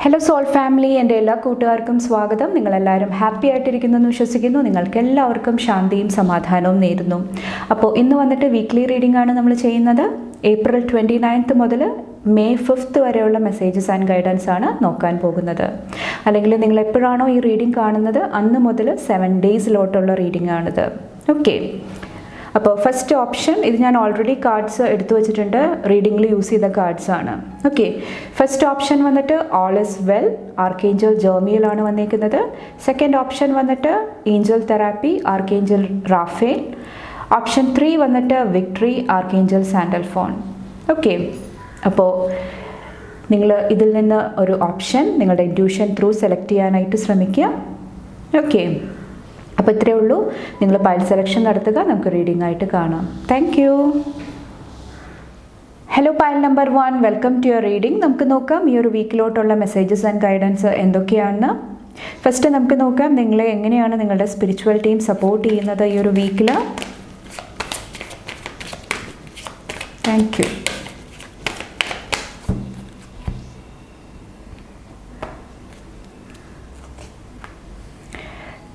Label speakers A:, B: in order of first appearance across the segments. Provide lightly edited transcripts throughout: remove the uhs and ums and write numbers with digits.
A: Hello soul family, എൻ്റെ എല്ലാ കൂട്ടുകാർക്കും സ്വാഗതം. നിങ്ങളെല്ലാവരും ഹാപ്പി ആയിട്ടിരിക്കുന്നെന്ന് വിശ്വസിക്കുന്നു. നിങ്ങൾക്ക് എല്ലാവർക്കും ശാന്തിയും സമാധാനവും നേരുന്നു. അപ്പോൾ ഇന്ന് വന്നിട്ട് വീക്ക്ലി റീഡിംഗ് ആണ് നമ്മൾ ചെയ്യുന്നത്. April 29 മുതൽ May 5 വരെയുള്ള മെസ്സേജസ് ആൻഡ് ഗൈഡൻസ് ആണ് നോക്കാൻ പോകുന്നത്. അല്ലെങ്കിൽ നിങ്ങൾ എപ്പോഴാണോ ഈ റീഡിംഗ് കാണുന്നത് അന്ന് മുതൽ 7 ഡേയ്സിലോട്ടുള്ള റീഡിംഗ് ആണിത്. ഓക്കെ, അപ്പോൾ ഫസ്റ്റ് ഓപ്ഷൻ, ഇത് ഞാൻ ഓൾറെഡി കാർഡ്സ് എടുത്തു വെച്ചിട്ടുണ്ട്, റീഡിങ്ങിൽ യൂസ് ചെയ്ത കാർഡ്സ് ആണ്. ഓക്കെ, ഫസ്റ്റ് ഓപ്ഷൻ വന്നിട്ട് ഓൾ ഇസ് വെൽ, ആർക്കേഞ്ചൽ ജെർമിയലാണ് വന്നേക്കുന്നത്. സെക്കൻഡ് ഓപ്ഷൻ വന്നിട്ട് Angel therapy, archangel Rafale. Option 3 വന്നിട്ട് വിക്ടറി, ആർക്കേഞ്ചൽ സാൻഡൽഫോൺ. ഓക്കെ, അപ്പോൾ നിങ്ങൾ ഇതിൽ നിന്ന് ഒരു ഓപ്ഷൻ നിങ്ങളുടെ ഇൻറ്റ്യൂഷൻ ത്രൂ സെലക്ട് ചെയ്യാനായിട്ട് ശ്രമിക്കുക. ഓക്കെ, അപ്പോൾ ഇത്രയേ ഉള്ളൂ. നിങ്ങൾ പൈൽ സെലക്ഷൻ നടത്തുക, നമുക്ക് റീഡിംഗ് ആയിട്ട് കാണാം. Thank you. Hello pile number 1, welcome to your reading. നമുക്ക് നോക്കാം ഈ ഒരു വീക്കിലോട്ടുള്ള മെസ്സേജസ് ആൻഡ് ഗൈഡൻസ് എന്തൊക്കെയാണെന്ന്. ഫസ്റ്റ് നമുക്ക് നോക്കാം നിങ്ങളെ എങ്ങനെയാണ് നിങ്ങളുടെ സ്പിരിച്വൽ ടീം സപ്പോർട്ട് ചെയ്യുന്നത് ഈ ഒരു വീക്കിൽ. Thank you.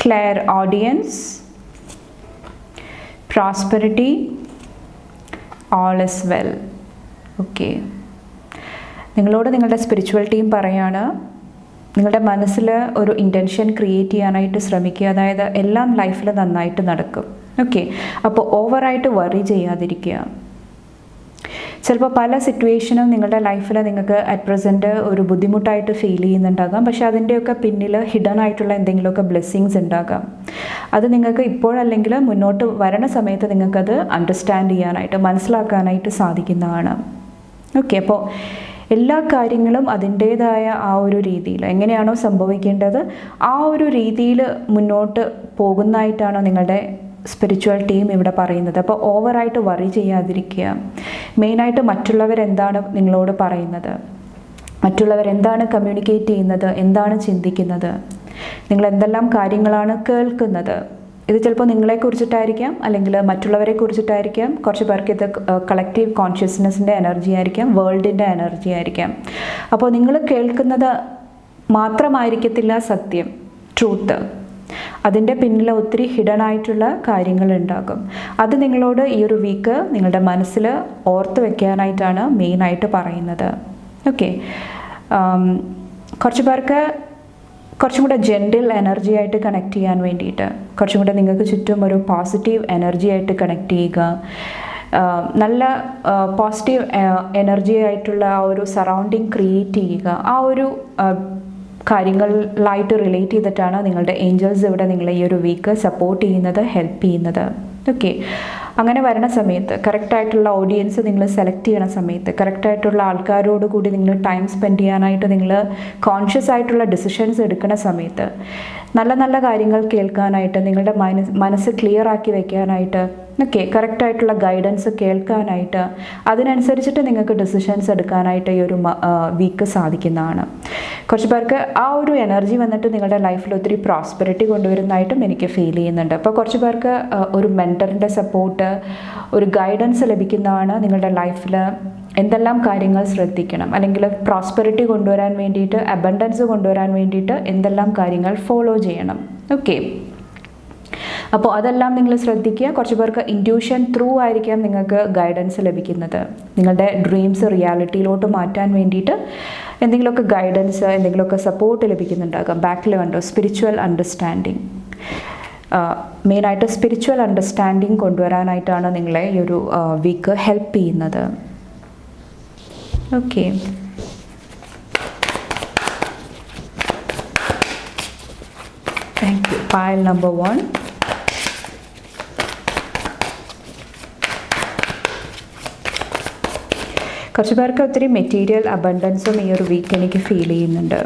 A: Clear audience, prosperity, all is well. Okay, നിങ്ങളോട് നിങ്ങളുടെ സ്പിരിച്വൽ ടീം പറയാണ്, നിങ്ങളുടെ മനസ്സിൽ ഒരു ഇൻറ്റൻഷൻ ക്രിയേറ്റ് ചെയ്യാനായിട്ട് ശ്രമിക്കുക. അതായത് എല്ലാം ലൈഫിൽ നന്നായിട്ട് നടക്കും. ഓക്കെ, അപ്പോൾ ഓവറായിട്ട് വറി ചെയ്യാതിരിക്കുക. ചിലപ്പോൾ പല സിറ്റുവേഷനും നിങ്ങളുടെ ലൈഫിൽ നിങ്ങൾക്ക് അറ്റ് പ്രസൻറ്റ് ഒരു ബുദ്ധിമുട്ടായിട്ട് ഫീൽ ചെയ്യുന്നുണ്ടാകാം. പക്ഷേ അതിൻ്റെയൊക്കെ പിന്നിൽ ഹിഡൻ ആയിട്ടുള്ള എന്തെങ്കിലുമൊക്കെ ബ്ലെസ്സിങ്സ് ഉണ്ടാകാം. അത് നിങ്ങൾക്ക് ഇപ്പോഴല്ലെങ്കിൽ മുന്നോട്ട് വരണ സമയത്ത് നിങ്ങൾക്കത് അണ്ടർസ്റ്റാൻഡ് ചെയ്യാനായിട്ട് മനസ്സിലാക്കാനായിട്ട് സാധിക്കുന്നതാണ്. ഓക്കെ, അപ്പോൾ എല്ലാ കാര്യങ്ങളും അതിൻ്റേതായ ആ ഒരു രീതിയിൽ എങ്ങനെയാണോ സംഭവിക്കേണ്ടത് ആ ഒരു രീതിയിൽ മുന്നോട്ട് പോകുന്നതായിട്ടാണ് നിങ്ങളുടെ സ്പിരിച്വൽ ടീം ഇവിടെ പറയുന്നത്. അപ്പോൾ ഓവറായിട്ട് വറി ചെയ്യാതിരിക്കുക. മെയിനായിട്ട് മറ്റുള്ളവരെന്താണ് നിങ്ങളോട് പറയുന്നത്, മറ്റുള്ളവരെന്താണ് കമ്മ്യൂണിക്കേറ്റ് ചെയ്യുന്നത്, എന്താണ് ചിന്തിക്കുന്നത്, നിങ്ങൾ എന്തെല്ലാം കാര്യങ്ങളാണ് കേൾക്കുന്നത്. ഇത് ചിലപ്പോൾ നിങ്ങളെക്കുറിച്ചിട്ടായിരിക്കാം, അല്ലെങ്കിൽ മറ്റുള്ളവരെ കുറിച്ചിട്ടായിരിക്കാം. കുറച്ച് പേർക്ക് ഇത് കളക്റ്റീവ് കോൺഷ്യസ്നെസ്സിൻ്റെ എനർജി ആയിരിക്കാം, വേൾഡിൻ്റെ എനർജി ആയിരിക്കാം. അപ്പോൾ നിങ്ങൾ കേൾക്കുന്നത് മാത്രമായിരിക്കത്തില്ല സത്യം, ട്രൂത്ത്. അതിൻ്റെ പിന്നിൽ ഒത്തിരി ഹിഡൻ ആയിട്ടുള്ള കാര്യങ്ങളുണ്ടാകും. അത് നിങ്ങളോട് ഈ ഒരു വീക്ക് നിങ്ങളുടെ മനസ്സിൽ ഓർത്ത് വെക്കാനായിട്ടാണ് മെയിനായിട്ട് പറയുന്നത്. ഓക്കെ, കുറച്ച് പേർക്ക് കുറച്ചും കൂടെ ജെൻറിൽ എനർജി ആയിട്ട് കണക്ട് ചെയ്യാൻ വേണ്ടിയിട്ട്, കുറച്ചും കൂടെ നിങ്ങൾക്ക് ചുറ്റും ഒരു പോസിറ്റീവ് എനർജി ആയിട്ട് കണക്ട് ചെയ്യുക. നല്ല പോസിറ്റീവ് എനർജി ആയിട്ടുള്ള ആ ഒരു സറൗണ്ടിങ് ക്രിയേറ്റ് ചെയ്യുക. ആ ഒരു കാര്യങ്ങളിലായിട്ട് റിലേറ്റ് ചെയ്തിട്ടാണ് നിങ്ങളുടെ ഏഞ്ചൽസ് ഇവിടെ നിങ്ങളെ ഈ ഒരു വീക്ക് സപ്പോർട്ട് ചെയ്യുന്നത്, ഹെൽപ്പ് ചെയ്യുന്നത്. ഓക്കെ, അങ്ങനെ വരണ സമയത്ത് കറക്റ്റായിട്ടുള്ള ഓഡിയൻസ് നിങ്ങൾ സെലക്ട് ചെയ്യണ സമയത്ത്, കറക്റ്റായിട്ടുള്ള ആൾക്കാരോട് കൂടി നിങ്ങൾ ടൈം സ്പെൻഡ് ചെയ്യാനായിട്ട് നിങ്ങൾ കോൺഷ്യസ് ആയിട്ടുള്ള ഡിസിഷൻസ് എടുക്കുന്ന സമയത്ത്, നല്ല നല്ല കാര്യങ്ങൾ കേൾക്കാനായിട്ട്, നിങ്ങളുടെ മനസ്സ് ക്ലിയർ ആക്കി വെക്കാനായിട്ട്, ഓക്കെ, കറക്റ്റായിട്ടുള്ള ഗൈഡൻസ് കേൾക്കാനായിട്ട്, അതിനനുസരിച്ചിട്ട് നിങ്ങൾക്ക് ഡിസിഷൻസ് എടുക്കാനായിട്ട് ഈ ഒരു വീക്ക് സാധിക്കുന്നതാണ്. കുറച്ച് പേർക്ക് ആ ഒരു എനർജി വന്നിട്ട് നിങ്ങളുടെ ലൈഫിൽ ഒത്തിരി പ്രോസ്പെറിറ്റി കൊണ്ടുവരുന്നതായിട്ടും എനിക്ക് ഫീൽ ചെയ്യുന്നുണ്ട്. അപ്പോൾ കുറച്ച് പേർക്ക് ഒരു മെൻറ്ററിൻ്റെ സപ്പോർട്ട്, ഒരു ഗൈഡൻസ് ലഭിക്കുന്നതാണ്. നിങ്ങളുടെ ലൈഫിൽ എന്തെല്ലാം കാര്യങ്ങൾ ശ്രദ്ധിക്കണം, അല്ലെങ്കിൽ പ്രോസ്പെറിറ്റി കൊണ്ടുവരാൻ വേണ്ടിയിട്ട്, അബണ്ടൻസ് കൊണ്ടുവരാൻ വേണ്ടിയിട്ട് എന്തെല്ലാം കാര്യങ്ങൾ ഫോളോ ചെയ്യണം. ഓക്കെ, അപ്പോൾ അതെല്ലാം നിങ്ങൾ ശ്രദ്ധിക്കുക. കുറച്ച് പേർക്ക് ഇൻറ്റ്യൂഷൻ ത്രൂ ആയിരിക്കാം നിങ്ങൾക്ക് ഗൈഡൻസ് ലഭിക്കുന്നത്. നിങ്ങളുടെ ഡ്രീംസ് റിയാലിറ്റിയിലോട്ട് മാറ്റാൻ വേണ്ടിയിട്ട് എന്തെങ്കിലുമൊക്കെ ഗൈഡൻസ്, എന്തെങ്കിലുമൊക്കെ സപ്പോർട്ട് ലഭിക്കുന്നുണ്ടാകാം. ബാക്കിൽ കണ്ടോ സ്പിരിച്വൽ അണ്ടർസ്റ്റാൻഡിങ്, മെയിനായിട്ട് സ്പിരിച്വൽ അണ്ടർസ്റ്റാൻഡിങ് കൊണ്ടുവരാനായിട്ടാണ് നിങ്ങളെ ഈ ഒരു വീക്ക് ഹെൽപ്പ് ചെയ്യുന്നത്. Okay, thank you. Pile number 1, കുറച്ച് പേർക്ക് ഒത്തിരി മെറ്റീരിയൽ അബണ്ടൻസും ഈ ഒരു വീക്ക് എനിക്ക് ഫീൽ ചെയ്യുന്നുണ്ട്.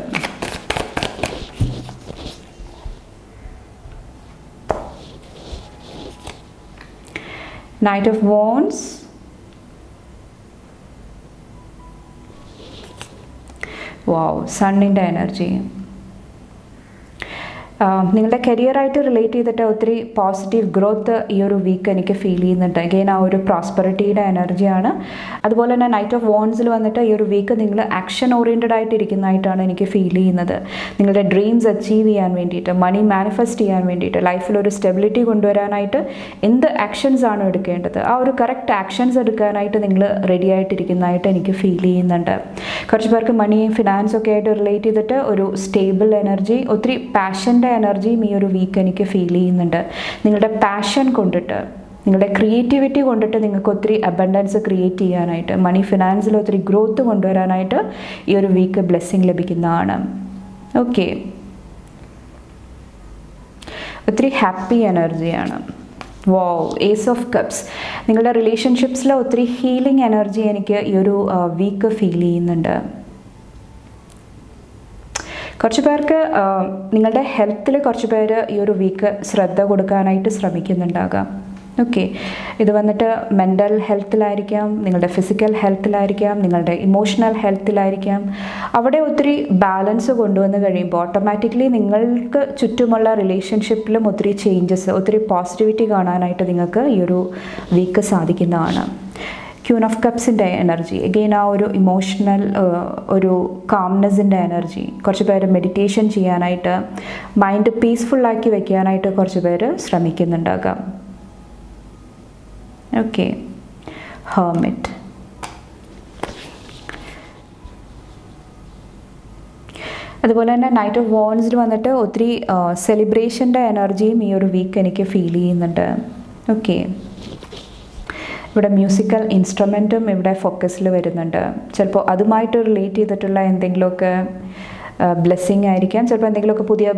A: നൈറ്റ് ഓഫ് വോൺസ്, വാവ്, സണ്ണിൻ്റെ എനർജി. നിങ്ങളുടെ കരിയറായിട്ട് റിലേറ്റ് ചെയ്തിട്ട് ഒത്തിരി പോസിറ്റീവ് ഗ്രോത്ത് ഈ ഒരു വീക്ക് എനിക്ക് ഫീൽ ചെയ്യുന്നുണ്ട്. അഗെയിൻ ആ ഒരു പ്രോസ്പെറിറ്റിയുടെ എനർജിയാണ്. അതുപോലെ തന്നെ നൈറ്റ് ഓഫ് വോൺസിൽ വന്നിട്ട് ഈ ഒരു വീക്ക് നിങ്ങൾ ആക്ഷൻ ഓറിയൻറ്റഡ് ആയിട്ട് ഇരിക്കുന്നതായിട്ടാണ് എനിക്ക് ഫീൽ ചെയ്യുന്നത്. നിങ്ങളുടെ ഡ്രീംസ് അച്ചീവ് ചെയ്യാൻ വേണ്ടിയിട്ട്, മണി മാനിഫെസ്റ്റ് ചെയ്യാൻ വേണ്ടിയിട്ട്, ലൈഫിലൊരു സ്റ്റെബിലിറ്റി കൊണ്ടുവരാനായിട്ട് എന്ത് ആക്ഷൻസ് ആണ് എടുക്കേണ്ടത്, ആ ഒരു കറക്റ്റ് ആക്ഷൻസ് എടുക്കാനായിട്ട് നിങ്ങൾ റെഡി ആയിട്ടിരിക്കുന്നതായിട്ട് എനിക്ക് ഫീൽ ചെയ്യുന്നുണ്ട്. കുറച്ച് പേർക്ക് മണിയും ഫിനാൻസും ഒക്കെ ആയിട്ട് റിലേറ്റ് ചെയ്തിട്ട് ഒരു സ്റ്റേബിൾ എനർജി, ഒത്തിരി പാഷൻ്റെ എനർജിയും ഈ ഒരു വീക്ക് എനിക്ക് ഫീൽ ചെയ്യുന്നുണ്ട്. നിങ്ങളുടെ പാഷൻ കൊണ്ടിട്ട്, നിങ്ങളുടെ ക്രിയേറ്റിവിറ്റി കൊണ്ടിട്ട് നിങ്ങൾക്ക് ഒത്തിരി അബണ്ടൻസ് ക്രിയേറ്റ് ചെയ്യാനായിട്ട്, മണി ഫിനാൻസിൽ ഒത്തിരി ഗ്രോത്ത് കൊണ്ടുവരാനായിട്ട് ഈ ഒരു വീക്ക് ബ്ലെസ്സിങ് ലഭിക്കുന്നതാണ്. ഓക്കെ, ഒത്തിരി ഹാപ്പി എനർജിയാണ്. വാവ്, ഏസ് ഓഫ് കപ്സ്. നിങ്ങളുടെ റിലേഷൻഷിപ്സിൽ ഒത്തിരി ഹീലിംഗ് എനർജി എനിക്ക് ഈ ഒരു വീക്ക് ഫീൽ ചെയ്യുന്നുണ്ട്. കുറച്ച് പേർക്ക് നിങ്ങളുടെ ഹെൽത്തിൽ കുറച്ച് പേര് ഈ ഒരു വീക്ക് ശ്രദ്ധ കൊടുക്കാനായിട്ട് ശ്രമിക്കുന്നുണ്ടാകാം. ഓക്കെ, ഇത് വന്നിട്ട് മെൻ്റൽ ഹെൽത്തിലായിരിക്കാം, നിങ്ങളുടെ ഫിസിക്കൽ ഹെൽത്തിലായിരിക്കാം, നിങ്ങളുടെ ഇമോഷണൽ ഹെൽത്തിലായിരിക്കാം. അവിടെ ഒത്തിരി ബാലൻസ് കൊണ്ടുവന്ന് കഴിയുമ്പോൾ ഓട്ടോമാറ്റിക്കലി നിങ്ങൾക്ക് ചുറ്റുമുള്ള റിലേഷൻഷിപ്പിലും ഒത്തിരി ചേഞ്ചസ്, ഒത്തിരി പോസിറ്റിവിറ്റി കാണാനായിട്ട് നിങ്ങൾക്ക് ഈ ഒരു വീക്ക് സാധിക്കുന്നതാണ്. ക്യൂൻ ഓഫ് കപ്സിൻ്റെ എനർജി, അഗെയിൻ ആ ഒരു ഇമോഷണൽ ഒരു കാംനെസ്സിൻ്റെ എനർജി. കുറച്ച് പേര് മെഡിറ്റേഷൻ ചെയ്യാനായിട്ട്, മൈൻഡ് പീസ്ഫുള്ളാക്കി വെക്കാനായിട്ട് കുറച്ച് പേര് ശ്രമിക്കുന്നുണ്ടാകാം. Okay, hermit. അതുപോലെ തന്നെ നൈറ്റ് ഓഫ് വോൺസിൽ വന്നിട്ട് ഒത്തിരി സെലിബ്രേഷൻ്റെ എനർജിയും ഈ ഒരു വീക്ക് എനിക്ക് ഫീൽ ചെയ്യുന്നുണ്ട്. ഓക്കെ, ഇവിടെ മ്യൂസിക്കൽ ഇൻസ്ട്രുമെൻറ്റും ഇവിടെ ഫോക്കസിൽ വരുന്നുണ്ട്. ചിലപ്പോൾ അതുമായിട്ട് റിലേറ്റ് ചെയ്തിട്ടുള്ള എന്തെങ്കിലുമൊക്കെ ബ്ലെസ്സിങ് ആയിരിക്കാം. ചിലപ്പോൾ എന്തെങ്കിലുമൊക്കെ പുതിയ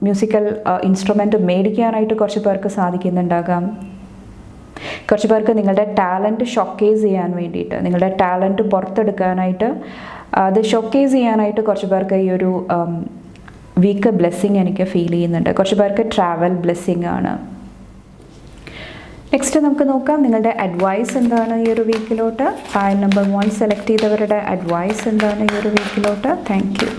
A: മ്യൂസിക്കൽ ഇൻസ്ട്രുമെൻറ്റ് മേടിക്കാനായിട്ട് കുറച്ച് പേർക്ക് സാധിക്കുന്നുണ്ടാകാം. കുറച്ച് പേർക്ക് നിങ്ങളുടെ ടാലൻറ്റ് ഷോക്കേസ് ചെയ്യാൻ വേണ്ടിയിട്ട്, നിങ്ങളുടെ ടാലൻറ്റ് പുറത്തെടുക്കാനായിട്ട്, അത് ഷോക്കേസ് ചെയ്യാനായിട്ട് കുറച്ച് പേർക്ക് ഈ ഒരു വീക്ക് ബ്ലെസ്സിങ് എനിക്ക് ഫീൽ ചെയ്യുന്നുണ്ട്. കുറച്ച് പേർക്ക് ട്രാവൽ ബ്ലെസ്സിങ് ആണ്. നെക്സ്റ്റ് നമുക്ക് നോക്കാം നിങ്ങളുടെ അഡ്വൈസ് എന്താണ് ഈ ഒരു വീക്കിലോട്ട്. ഫയൽ നമ്പർ 1 സെലക്ട് ചെയ്തവരുടെ അഡ്വൈസ് എന്താണ് ഈ ഒരു വീക്കിലോട്ട്. Thank you.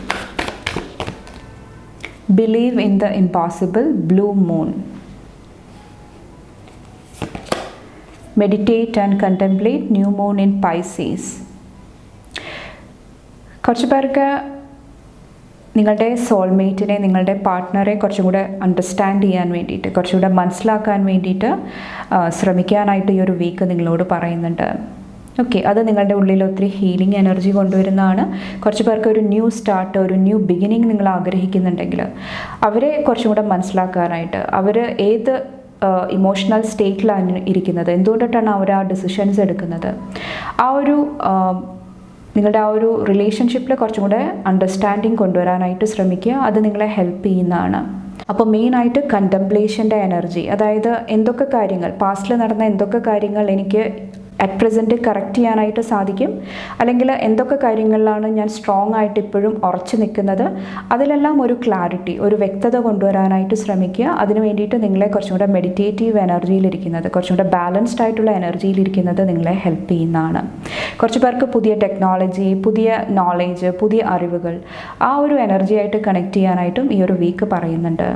A: Believe in the impossible, blue moon. Meditate and contemplate, new moon in Pisces. കുറച്ച് പേർക്ക് നിങ്ങളുടെ സോൾമേറ്റിനെ, നിങ്ങളുടെ പാർട്ട്ണറെ കുറച്ചും കൂടെ അണ്ടർസ്റ്റാൻഡ് ചെയ്യാൻ വേണ്ടിയിട്ട്, കുറച്ചുകൂടെ മനസ്സിലാക്കാൻ വേണ്ടിയിട്ട് ശ്രമിക്കാനായിട്ട് ഈ ഒരു വീക്ക് നിങ്ങളോട് പറയുന്നുണ്ട്. ഓക്കെ, അത് നിങ്ങളുടെ ഉള്ളിൽ ഒത്തിരി ഹീലിംഗ് എനർജി കൊണ്ടുവരുന്നതാണ്. കുറച്ച് പേർക്ക് ഒരു ന്യൂ സ്റ്റാർട്ട്, ഒരു ന്യൂ ബിഗിനിങ് നിങ്ങൾ ആഗ്രഹിക്കുന്നുണ്ടെങ്കിൽ അവരെ കുറച്ചും കൂടെ മനസ്സിലാക്കാനായിട്ട്, അവർ ഏത് ഇമോഷണൽ സ്റ്റേറ്റിലാണ് ഇരിക്കുന്നത്, എന്തുകൊണ്ടിട്ടാണ് അവർ ആ ഡിസിഷൻസ് എടുക്കുന്നത്, ആ ഒരു നിങ്ങളുടെ ആ ഒരു റിലേഷൻഷിപ്പിൽ കുറച്ചും കൂടെ അണ്ടർസ്റ്റാൻഡിങ് കൊണ്ടുവരാനായിട്ട് ശ്രമിക്കുക. അത് നിങ്ങളെ ഹെൽപ്പ് ചെയ്യുന്നതാണ്. അപ്പോൾ മെയിനായിട്ട് കണ്ടംപ്ലേഷൻ്റെ എനർജി, അതായത് എന്തൊക്കെ കാര്യങ്ങൾ, പാസ്റ്റിൽ നടന്ന എന്തൊക്കെ കാര്യങ്ങൾ എനിക്ക് അറ്റ് പ്രസൻറ്റ് കറക്റ്റ് ചെയ്യാനായിട്ട് സാധിക്കും, അല്ലെങ്കിൽ എന്തൊക്കെ കാര്യങ്ങളിലാണ് ഞാൻ സ്ട്രോങ് ആയിട്ട് ഇപ്പോഴും ഉറച്ചു നിൽക്കുന്നത്, അതിലെല്ലാം ഒരു ക്ലാരിറ്റി, ഒരു വ്യക്തത കൊണ്ടുവരാനായിട്ട് ശ്രമിക്കുക. അതിന് വേണ്ടിയിട്ട് നിങ്ങളെ കുറച്ചും കൂടെ മെഡിറ്റേറ്റീവ് എനർജിയിലിരിക്കുന്നത്, കുറച്ചും കൂടെ ബാലൻസ്ഡ് ആയിട്ടുള്ള എനർജിയിലിരിക്കുന്നത് നിങ്ങളെ ഹെൽപ്പ് ചെയ്യുന്നതാണ്. കുറച്ച് പേർക്ക് പുതിയ ടെക്നോളജി, പുതിയ നോളേജ്, പുതിയ അറിവുകൾ, ആ ഒരു എനർജിയായിട്ട് കണക്ട് ചെയ്യാനായിട്ടും ഈ ഒരു വീക്ക് പറയുന്നുണ്ട്.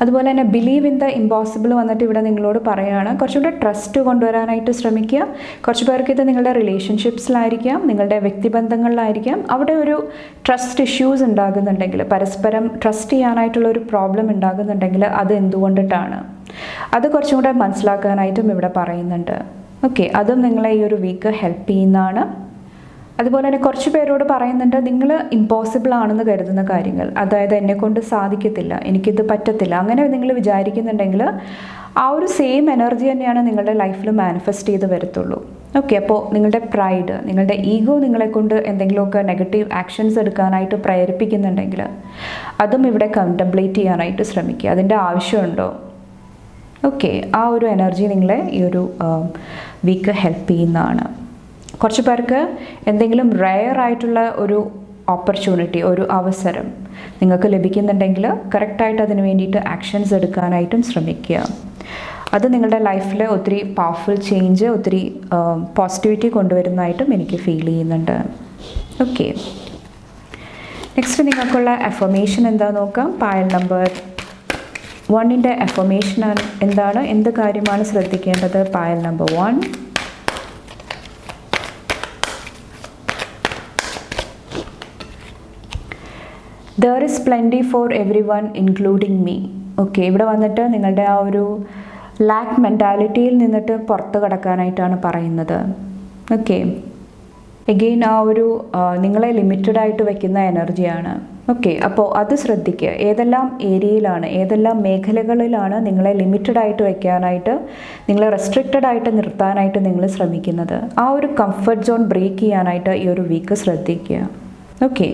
A: അതുപോലെ തന്നെ ബിലീവ് ഇൻ ദ ഇമ്പോസിബിൾ വന്നിട്ട് ഇവിടെ നിങ്ങളോട് പറയുകയാണ്, കുറച്ചുകൂടെ ട്രസ്റ്റ് കൊണ്ടുവരാനായിട്ട് ശ്രമിക്കുക. കുറച്ച് പേർക്ക് ഇത് നിങ്ങളുടെ റിലേഷൻഷിപ്സിലായിരിക്കാം, നിങ്ങളുടെ വ്യക്തിബന്ധങ്ങളിലായിരിക്കാം. അവിടെ ഒരു ട്രസ്റ്റ് ഇഷ്യൂസ് ഉണ്ടാകുന്നുണ്ടെങ്കിൽ, പരസ്പരം ട്രസ്റ്റ് ചെയ്യാനായിട്ടുള്ള ഒരു പ്രോബ്ലം ഉണ്ടാകുന്നുണ്ടെങ്കിൽ അത് എന്തുകൊണ്ടിട്ടാണ്, അത് കുറച്ചും കൂടെ മനസ്സിലാക്കാനായിട്ടും ഇവിടെ പറയുന്നുണ്ട്. ഓക്കെ, അതും നിങ്ങളെ ഈ ഒരു വീക്ക് ഹെൽപ്പ് ചെയ്യുന്നതാണ്. അതുപോലെ തന്നെ കുറച്ച് പേരോട് പറയുന്നുണ്ട്, നിങ്ങൾ ഇമ്പോസിബിൾ ആണെന്ന് കരുതുന്ന കാര്യങ്ങൾ, അതായത് എന്നെക്കൊണ്ട് സാധിക്കത്തില്ല, എനിക്കിത് പറ്റത്തില്ല, അങ്ങനെ നിങ്ങൾ വിചാരിക്കുന്നുണ്ടെങ്കിൽ ആ ഒരു സെയിം എനർജി തന്നെയാണ് നിങ്ങളുടെ ലൈഫിൽ മാനിഫെസ്റ്റ് ചെയ്ത് വരത്തുള്ളൂ. ഓക്കെ, അപ്പോൾ നിങ്ങളുടെ പ്രൈഡ്, നിങ്ങളുടെ ഈഗോ നിങ്ങളെക്കൊണ്ട് എന്തെങ്കിലുമൊക്കെ നെഗറ്റീവ് ആക്ഷൻസ് എടുക്കാനായിട്ട് പ്രേരിപ്പിക്കുന്നുണ്ടെങ്കിൽ അതും ഇവിടെ കണ്ടംപ്ലേറ്റ് ചെയ്യാനായിട്ട് ശ്രമിക്കുക. അതിൻ്റെ ആവശ്യമുണ്ടോ? ഓക്കെ, ആ ഒരു എനർജി നിങ്ങളെ ഈ ഒരു വീക്ക് ഹെൽപ്പ് ചെയ്യുന്നതാണ്. കുറച്ച് പേർക്ക് എന്തെങ്കിലും റെയർ ആയിട്ടുള്ള ഒരു ഓപ്പർച്യൂണിറ്റി, ഒരു അവസരം നിങ്ങൾക്ക് ലഭിക്കുന്നുണ്ടെങ്കിൽ കറക്റ്റായിട്ട് അതിന് വേണ്ടിയിട്ട് ആക്ഷൻസ് എടുക്കാനായിട്ടും ശ്രമിക്കുക. അത് നിങ്ങളുടെ ലൈഫിൽ ഒത്തിരി പവർഫുൾ ചേഞ്ച്, ഒത്തിരി പോസിറ്റിവിറ്റി കൊണ്ടുവരുന്നതായിട്ടും എനിക്ക് ഫീൽ ചെയ്യുന്നുണ്ട്. ഓക്കെ, നെക്സ്റ്റ് നിങ്ങൾക്കുള്ള അഫർമേഷൻ എന്താ നോക്കാം. പായൽ നമ്പർ 1ൻ്റെ അഫർമേഷൻ എന്താണ്, എന്ത് കാര്യമാണ് ശ്രദ്ധിക്കേണ്ടത്? Pile number 1. There is plenty for everyone including me. Okay, ഇവിടെ വന്നിട്ട് നിങ്ങളുടെ ആ ഒരു ലാക്ക് മെൻറ്റാലിറ്റിയിൽ നിന്നിട്ട് പുറത്ത് കടക്കാനായിട്ടാണ് പറയുന്നത്. ഓക്കെ, എഗെയിൻ ആ ഒരു നിങ്ങളെ ലിമിറ്റഡ് ആയിട്ട് വെക്കുന്ന എനർജിയാണ്. ഓക്കെ, അപ്പോൾ അത് ശ്രദ്ധിക്കുക. ഏതെല്ലാം ഏരിയയിലാണ്, ഏതെല്ലാം മേഖലകളിലാണ് നിങ്ങളെ ലിമിറ്റഡ് ആയിട്ട് വെക്കാനായിട്ട്, നിങ്ങളെ റെസ്ട്രിക്റ്റഡ് ആയിട്ട് നിർത്താനായിട്ട് നിങ്ങൾ ശ്രമിക്കുന്നത്. ആ ഒരു കംഫർട്ട് സോൺ ബ്രേക്ക് ചെയ്യാനായിട്ട് ഈ ഒരു വീക്ക് ശ്രദ്ധിക്കുക. ഓക്കെ,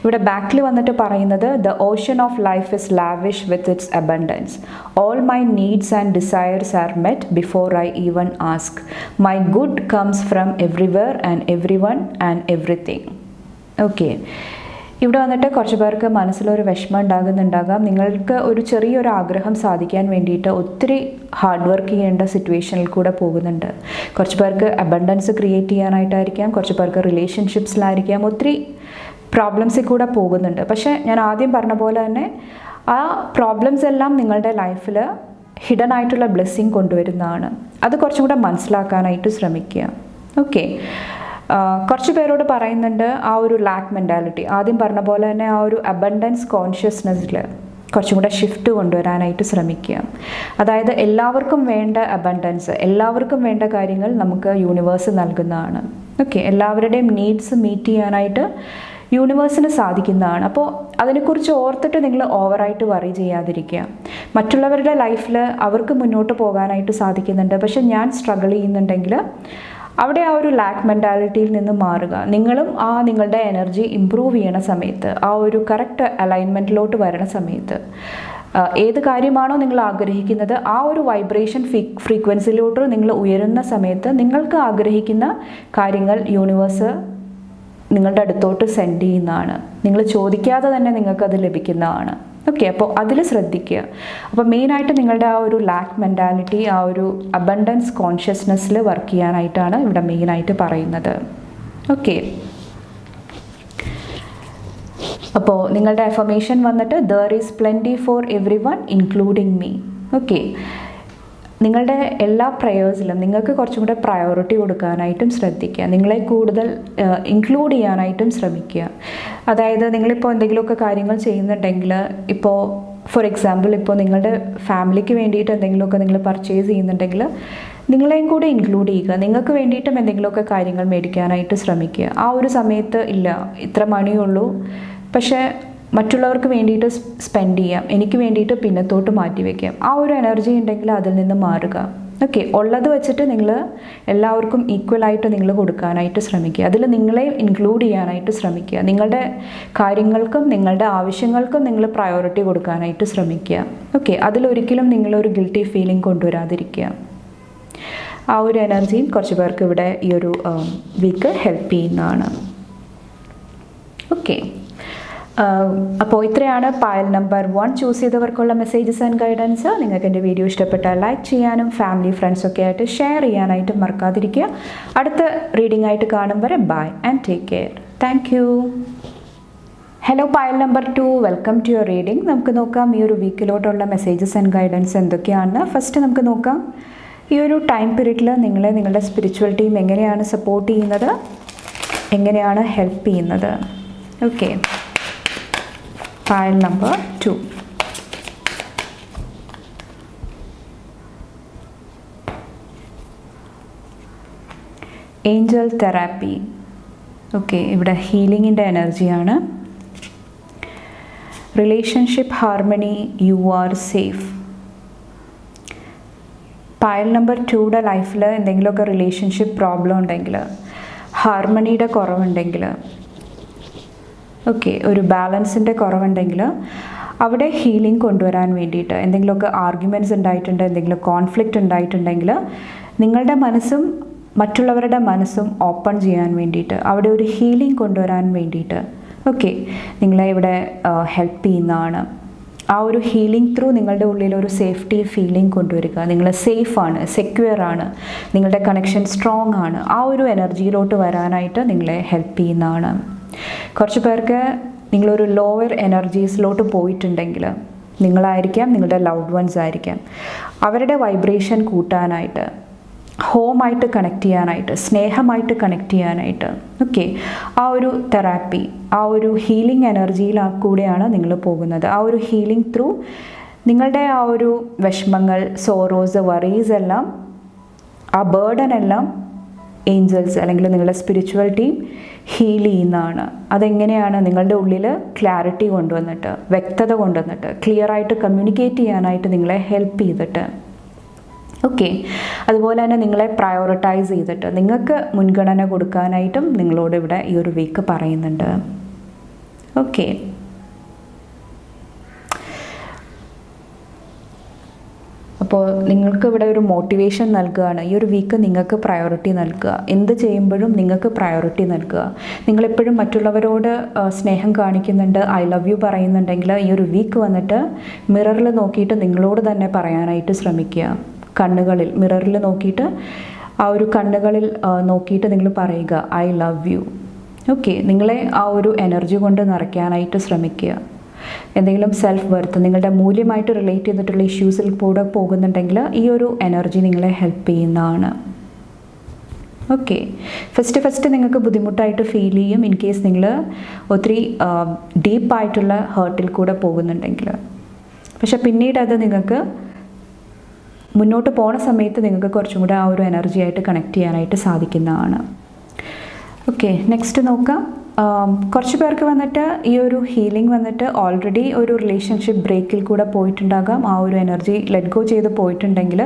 A: ഇവിടെ ബാക്കിൽ വന്നിട്ട് പറയുന്നത് the ocean of life is lavish with its abundance. All my needs and desires are met before I even ask. My good comes from everywhere and everyone and everything. Okay, ഇവിടെ വന്നിട്ട് കുറച്ച് പേർക്ക് മനസ്സിലൊരു വിഷമം ഉണ്ടാകുന്നുണ്ടാകാം. നിങ്ങൾക്ക് ഒരു ചെറിയൊരു ആഗ്രഹം സാധിക്കാൻ വേണ്ടിയിട്ട് ഒത്തിരി ഹാർഡ് വർക്ക് ചെയ്യേണ്ട സിറ്റുവേഷനിൽ കൂടെ പോകുന്നുണ്ട്. കുറച്ച് പേർക്ക് അബണ്ടൻസ് ക്രിയേറ്റ് ചെയ്യാനായിട്ടായിരിക്കാം, കുറച്ച് പേർക്ക് റിലേഷൻഷിപ്സിലായിരിക്കാം, ഒത്തിരി പ്രോബ്ലംസിൽ കൂടെ പോകുന്നുണ്ട്. പക്ഷേ ഞാൻ ആദ്യം പറഞ്ഞ പോലെ തന്നെ ആ പ്രോബ്ലംസ് എല്ലാം നിങ്ങളുടെ ലൈഫിൽ ഹിഡൻ ആയിട്ടുള്ള ബ്ലെസ്സിങ് കൊണ്ടുവരുന്നതാണ്. അത് കുറച്ചും കൂടെ മനസ്സിലാക്കാനായിട്ട് ശ്രമിക്കുക. ഓക്കെ, കുറച്ച് പേരോട് പറയുന്നുണ്ട് ആ ഒരു ലാക്ക് മെൻറ്റാലിറ്റി, ആദ്യം പറഞ്ഞ പോലെ തന്നെ ആ ഒരു അബണ്ടൻസ് കോൺഷ്യസ്നെസ്സിൽ കുറച്ചും കൂടെ ഷിഫ്റ്റ് കൊണ്ടുവരാനായിട്ട് ശ്രമിക്കുക. അതായത് എല്ലാവർക്കും വേണ്ട അബണ്ടൻസ്, എല്ലാവർക്കും വേണ്ട കാര്യങ്ങൾ നമുക്ക് യൂണിവേഴ്സ് നൽകുന്നതാണ്. ഓക്കെ, എല്ലാവരുടെയും നീഡ്സ് മീറ്റ് ചെയ്യാനായിട്ട് യൂണിവേഴ്സിന് സാധിക്കുന്നതാണ്. അപ്പോൾ അതിനെക്കുറിച്ച് ഓർത്തിട്ട് നിങ്ങൾ ഓവറായിട്ട് വറി ചെയ്യാതിരിക്കുക. മറ്റുള്ളവരുടെ ലൈഫിൽ അവർക്ക് മുന്നോട്ട് പോകാനായിട്ട് സാധിക്കുന്നുണ്ട്, പക്ഷെ ഞാൻ സ്ട്രഗിൾ ചെയ്യുന്നുണ്ടെങ്കിൽ അവിടെ ആ ഒരു ലാക്ക് മെൻറ്റാലിറ്റിയിൽ നിന്ന് മാറുക. നിങ്ങളും ആ നിങ്ങളുടെ എനർജി ഇമ്പ്രൂവ് ചെയ്യണ സമയത്ത്, ആ ഒരു കറക്റ്റ് അലൈൻമെൻറ്റിലോട്ട് വരണ സമയത്ത്, ഏത് കാര്യമാണോ നിങ്ങൾ ആഗ്രഹിക്കുന്നത് ആ ഒരു വൈബ്രേഷൻ ഫ്രീക്വൻസിയിലോട്ട് നിങ്ങൾ ഉയരുന്ന സമയത്ത് നിങ്ങൾക്ക് ആഗ്രഹിക്കുന്ന കാര്യങ്ങൾ യൂണിവേഴ്സ് നിങ്ങളുടെ അടുത്തോട്ട് സെൻഡ് ചെയ്യുന്നതാണ്. നിങ്ങൾ ചോദിക്കാതെ തന്നെ നിങ്ങൾക്കത് ലഭിക്കുന്നതാണ്. ഓക്കെ, അപ്പോൾ അതിൽ ശ്രദ്ധിക്കുക. അപ്പോൾ മെയിനായിട്ട് നിങ്ങളുടെ ആ ഒരു ലാക്ക് മെൻറ്റാലിറ്റി, ആ ഒരു അബണ്ടൻസ് കോൺഷ്യസ്നെസ്സിൽ വർക്ക് ചെയ്യാനായിട്ടാണ് ഇവിടെ മെയിനായിട്ട് പറയുന്നത്. ഓക്കെ, അപ്പോൾ നിങ്ങളുടെ അഫർമേഷൻ വന്നിട്ട് there is plenty for every one including me. Okay, നിങ്ങളുടെ എല്ലാ പ്രയേഴ്സിലും നിങ്ങൾക്ക് കുറച്ചും കൂടെ പ്രയോറിറ്റി കൊടുക്കാനായിട്ടും ശ്രദ്ധിക്കുക. നിങ്ങളെ കൂടുതൽ ഇൻക്ലൂഡ് ചെയ്യാനായിട്ടും ശ്രമിക്കുക. അതായത് നിങ്ങളിപ്പോൾ എന്തെങ്കിലുമൊക്കെ കാര്യങ്ങൾ ചെയ്യുന്നുണ്ടെങ്കിൽ, ഇപ്പോൾ ഫോർ എക്സാമ്പിൾ ഇപ്പോൾ നിങ്ങളുടെ ഫാമിലിക്ക് വേണ്ടിയിട്ട് എന്തെങ്കിലുമൊക്കെ നിങ്ങൾ പർച്ചേസ് ചെയ്യുന്നുണ്ടെങ്കിൽ നിങ്ങളെയും കൂടെ ഇൻക്ലൂഡ് ചെയ്യുക. നിങ്ങൾക്ക് വേണ്ടിയിട്ടും എന്തെങ്കിലുമൊക്കെ കാര്യങ്ങൾ മേടിക്കാനായിട്ട് ശ്രമിക്കുക. ആ ഒരു സമയത്ത് ഇല്ല ഇത്ര മണിയുള്ളൂ, പക്ഷേ മറ്റുള്ളവർക്ക് വേണ്ടിയിട്ട് സ്പെൻഡ് ചെയ്യാം, എനിക്ക് വേണ്ടിയിട്ട് പിന്നത്തോട്ട് മാറ്റി വയ്ക്കാം. ആ ഒരു എനർജി ഉണ്ടെങ്കിൽ അതിൽ നിന്ന് മാറുക. ഓക്കെ, ഉള്ളത് വെച്ചിട്ട് നിങ്ങൾ എല്ലാവർക്കും ഈക്വലായിട്ട് നിങ്ങൾ കൊടുക്കാനായിട്ട് ശ്രമിക്കുക. അതിൽ നിങ്ങളെ ഇൻക്ലൂഡ് ചെയ്യാനായിട്ട് ശ്രമിക്കുക. നിങ്ങളുടെ കാര്യങ്ങൾക്കും നിങ്ങളുടെ ആവശ്യങ്ങൾക്കും നിങ്ങൾ പ്രയോറിറ്റി കൊടുക്കാനായിട്ട് ശ്രമിക്കുക. ഓക്കെ, അതിലൊരിക്കലും നിങ്ങളൊരു ഗിൽറ്റി ഫീലിംഗ് കൊണ്ടുവരാതിരിക്കുക. ആ ഒരു എനർജിയും കുറച്ച് പേർക്ക് ഇവിടെ ഈ ഒരു വീക്ക് ഹെൽപ്പ് ചെയ്യുന്നതാണ്. ഓക്കെ, അപ്പോൾ ഇത്രയാണ് പായൽ നമ്പർ 1 ചൂസ് ചെയ്തവർക്കുള്ള മെസ്സേജസ് ആൻഡ് ഗൈഡൻസ്. നിങ്ങൾക്ക് എൻ്റെ വീഡിയോ ഇഷ്ടപ്പെട്ടാൽ ലൈക്ക് ചെയ്യാനും ഫാമിലി ഫ്രണ്ട്സൊക്കെ ആയിട്ട് ഷെയർ ചെയ്യാനായിട്ട് മറക്കാതിരിക്കുക. അടുത്ത റീഡിംഗ് ആയിട്ട് കാണും വരെ bye and take care. Thank you. Hello pile number 2, welcome to your reading. നമുക്ക് നോക്കാം ഈ ഒരു വീക്കിലോട്ടുള്ള മെസ്സേജസ് ആൻഡ് ഗൈഡൻസ് എന്തൊക്കെയാണെന്ന്. ഫസ്റ്റ് നമുക്ക് നോക്കാം ഈ ഒരു ടൈം പീരീഡിൽ നിങ്ങളുടെ സ്പിരിച്വൽ ടീം എങ്ങനെയാണ് സപ്പോർട്ട് ചെയ്യുന്നത്, എങ്ങനെയാണ് ഹെൽപ്പ് ചെയ്യുന്നത്. Okay, file number 2. Angel therapy. Okay, ഇവിടെ ഹീലിങ്ങിൻ്റെ എനർജിയാണ്. Relationship harmony, you are safe. Pile number 2യുടെ ലൈഫിൽ എന്തെങ്കിലുമൊക്കെ റിലേഷൻഷിപ്പ് പ്രോബ്ലം ഉണ്ടെങ്കിൽ, ഹാർമണിയുടെ കുറവുണ്ടെങ്കിൽ, ഓക്കെ ഒരു ബാലൻസിൻ്റെ കുറവുണ്ടെങ്കിൽ അവിടെ ഹീലിംഗ് കൊണ്ടുവരാൻ വേണ്ടിയിട്ട്, എന്തെങ്കിലുമൊക്കെ ആർഗ്യുമെൻറ്റ്സ് ഉണ്ടായിട്ടുണ്ട്, എന്തെങ്കിലും കോൺഫ്ലിക്റ്റ് ഉണ്ടായിട്ടുണ്ടെങ്കിൽ നിങ്ങളുടെ മനസ്സും മറ്റുള്ളവരുടെ മനസ്സും ഓപ്പൺ ചെയ്യാൻ വേണ്ടിയിട്ട്, അവിടെ ഒരു ഹീലിംഗ് കൊണ്ടുവരാൻ വേണ്ടിയിട്ട് ഓക്കെ നിങ്ങളെ ഇവിടെ ഹെൽപ്പ് ചെയ്യുന്നതാണ്. ആ ഒരു ഹീലിംഗ് ത്രൂ നിങ്ങളുടെ ഉള്ളിൽ ഒരു സേഫ്റ്റി ഫീലിംഗ് കൊണ്ടുവരിക. നിങ്ങൾ സേഫാണ്, സെക്യൂർ ആണ്, നിങ്ങളുടെ കണക്ഷൻ സ്ട്രോങ് ആണ്. ആ ഒരു എനർജിയിലോട്ട് വരാനായിട്ട് നിങ്ങളെ ഹെൽപ്പ് ചെയ്യുന്നതാണ്. കുറച്ച് പേർക്ക് നിങ്ങളൊരു ലോവർ എനർജീസിലോട്ട് പോയിട്ടുണ്ടെങ്കിൽ നിങ്ങളായിരിക്കാം, നിങ്ങളുടെ ലവ്ഡ് വൺസ് ആയിരിക്കാം. അവരുടെ വൈബ്രേഷൻ കൂട്ടാനായിട്ട്, ഹോമായിട്ട് കണക്ട് ചെയ്യാനായിട്ട്, സ്നേഹമായിട്ട് കണക്ട് ചെയ്യാനായിട്ട്, ഓക്കെ, ആ ഒരു തെറാപ്പി, ആ ഒരു ഹീലിംഗ് എനർജിയിൽ കൂടെയാണ് നിങ്ങൾ പോകുന്നത്. ആ ഒരു ഹീലിംഗ് ത്രൂ നിങ്ങളുടെ ആ ഒരു വിഷമങ്ങൾ, സോറോസ്, വറീസ് എല്ലാം, ആ ബേർഡൻ എല്ലാം ഏഞ്ചൽസ് അല്ലെങ്കിൽ നിങ്ങളുടെ സ്പിരിച്വൽ ടീം ഹീൽ ചെയ്യുന്നതാണ്. അതെങ്ങനെയാണ്? നിങ്ങളുടെ ഉള്ളിൽ ക്ലാരിറ്റി കൊണ്ടുവന്നിട്ട്, വ്യക്തത കൊണ്ടുവന്നിട്ട്, ക്ലിയർ ആയിട്ട് കമ്മ്യൂണിക്കേറ്റ് ചെയ്യാനായിട്ട് നിങ്ങളെ ഹെൽപ്പ് ചെയ്തിട്ട്, ഓക്കെ. അതുപോലെ തന്നെ നിങ്ങളെ പ്രയോറിറ്റൈസ് ചെയ്തിട്ട് നിങ്ങൾക്ക് മുൻഗണന കൊടുക്കാനായിട്ടും നിങ്ങളോട് ഇവിടെ ഈ ഒരു വീക്ക് പറയുന്നുണ്ട്. ഓക്കെ, അപ്പോൾ നിങ്ങൾക്ക് ഇവിടെ ഒരു മോട്ടിവേഷൻ നൽകുകയാണ്. ഈ ഒരു വീക്ക് നിങ്ങൾക്ക് പ്രയോറിറ്റി നൽകുക. എന്ത് ചെയ്യുമ്പോഴും നിങ്ങൾക്ക് പ്രയോറിറ്റി നൽകുക. നിങ്ങളെപ്പോഴും മറ്റുള്ളവരോട് സ്നേഹം കാണിക്കുന്നുണ്ട്, ഐ ലവ് യു പറയുന്നുണ്ടെങ്കിൽ ഈ ഒരു വീക്ക് വന്നിട്ട് മിററിൽ നോക്കിയിട്ട് നിങ്ങളോട് തന്നെ പറയാനായിട്ട് ശ്രമിക്കുക. കണ്ണുകളിൽ മിററിൽ നോക്കിയിട്ട്, ആ ഒരു കണ്ണുകളിൽ നോക്കിയിട്ട് നിങ്ങൾ പറയുക ഐ ലവ് യു. ഓക്കെ, നിങ്ങളെ ആ ഒരു എനർജി കൊണ്ട് നിറയ്ക്കാനായിട്ട് ശ്രമിക്കുക. എന്തെങ്കിലും സെൽഫ് വർത്ത്, നിങ്ങളുടെ മൂല്യമായിട്ട് റിലേറ്റ് ചെയ്തിട്ടുള്ള ഇഷ്യൂസിൽ കൂടെ പോകുന്നുണ്ടെങ്കിൽ ഈ ഒരു എനർജി നിങ്ങളെ ഹെൽപ്പ് ചെയ്യുന്നതാണ്. ഓക്കെ, ഫസ്റ്റ് നിങ്ങൾക്ക് ബുദ്ധിമുട്ടായിട്ട് ഫീൽ ചെയ്യും ഇൻ കേസ് നിങ്ങൾ ഒത്തിരി ഡീപ്പായിട്ടുള്ള ഹേർട്ടിൽ കൂടെ പോകുന്നുണ്ടെങ്കിൽ. പക്ഷെ പിന്നീട് അത് നിങ്ങൾക്ക് മുന്നോട്ട് പോണ സമയത്ത് നിങ്ങൾക്ക് കുറച്ചും കൂടെ ആ ഒരു എനർജി ആയിട്ട് കണക്ട് ചെയ്യാനായിട്ട് സാധിക്കുന്നതാണ്. ഓക്കെ, നെക്സ്റ്റ് നോക്കാം. കുറച്ച് പേർക്ക് വന്നിട്ട് ഈ ഒരു ഹീലിംഗ് വന്നിട്ട് ഓൾറെഡി ഒരു റിലേഷൻഷിപ്പ് ബ്രേക്കിൽ കൂടെ പോയിട്ടുണ്ടാകാം. ആ ഒരു എനർജി ലെറ്റ് ഗോ ചെയ്ത് പോയിട്ടുണ്ടെങ്കിൽ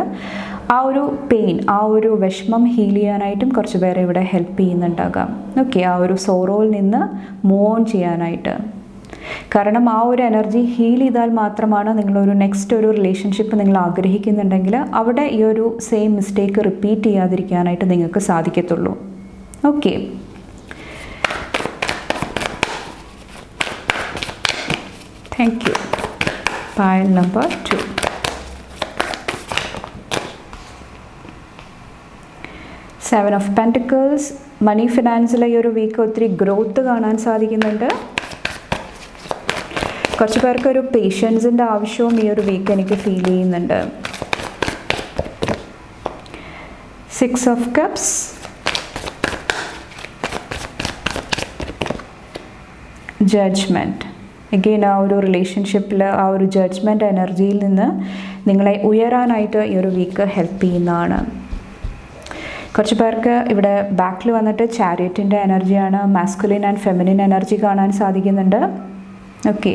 A: ആ ഒരു പെയിൻ, ആ ഒരു വിഷമം ഹീൽ ചെയ്യാനായിട്ടും കുറച്ച് പേരെ ഇവിടെ ഹെൽപ്പ് ചെയ്യുന്നുണ്ടാകാം. ഓക്കെ, ആ ഒരു സോറോയിൽ നിന്ന് മൂവ് ഓൺ ചെയ്യാനായിട്ട്. കാരണം ആ ഒരു എനർജി ഹീൽ ചെയ്താൽ മാത്രമാണ് നിങ്ങളൊരു നെക്സ്റ്റ് ഒരു റിലേഷൻഷിപ്പ് നിങ്ങൾ ആഗ്രഹിക്കുന്നുണ്ടെങ്കിൽ അവിടെ ഈ ഒരു സെയിം മിസ്റ്റേക്ക് റിപ്പീറ്റ് ചെയ്യാതിരിക്കാനായിട്ട് നിങ്ങൾക്ക് സാധിക്കത്തുള്ളൂ. Okay, thank you. Pile number 2. Seven of Pentacles. മണി ഫിനാൻസിലെ ഈ ഒരു വീക്ക് ഒത്തിരി ഗ്രോത്ത് കാണാൻ സാധിക്കുന്നുണ്ട്. കുറച്ച് പേർക്ക് ഒരു പേഷ്യൻസിൻ്റെ ആവശ്യവും ഈ ഒരു വീക്ക് എനിക്ക് ഫീൽ ചെയ്യുന്നുണ്ട്. 6 of Cups. ജഡ്ജ്മെൻറ്റ്. എഗെയിൻ ആ ഒരു റിലേഷൻഷിപ്പിൽ ആ ഒരു ജഡ്ജ്മെൻറ്റ് എനർജിയിൽ നിന്ന് നിങ്ങളെ ഉയരാനായിട്ട് ഈ ഒരു വീക്ക് ഹെൽപ്പ് ചെയ്യുന്നതാണ്. കുറച്ച് പേർക്ക് ഇവിടെ ബാക്കിൽ വന്നിട്ട് ചാരിയറ്റിൻ്റെ എനർജിയാണ്. മാസ്കുലിൻ ആൻഡ് ഫെമിനിൻ എനർജി കാണാൻ സാധിക്കുന്നുണ്ട്. ഓക്കെ,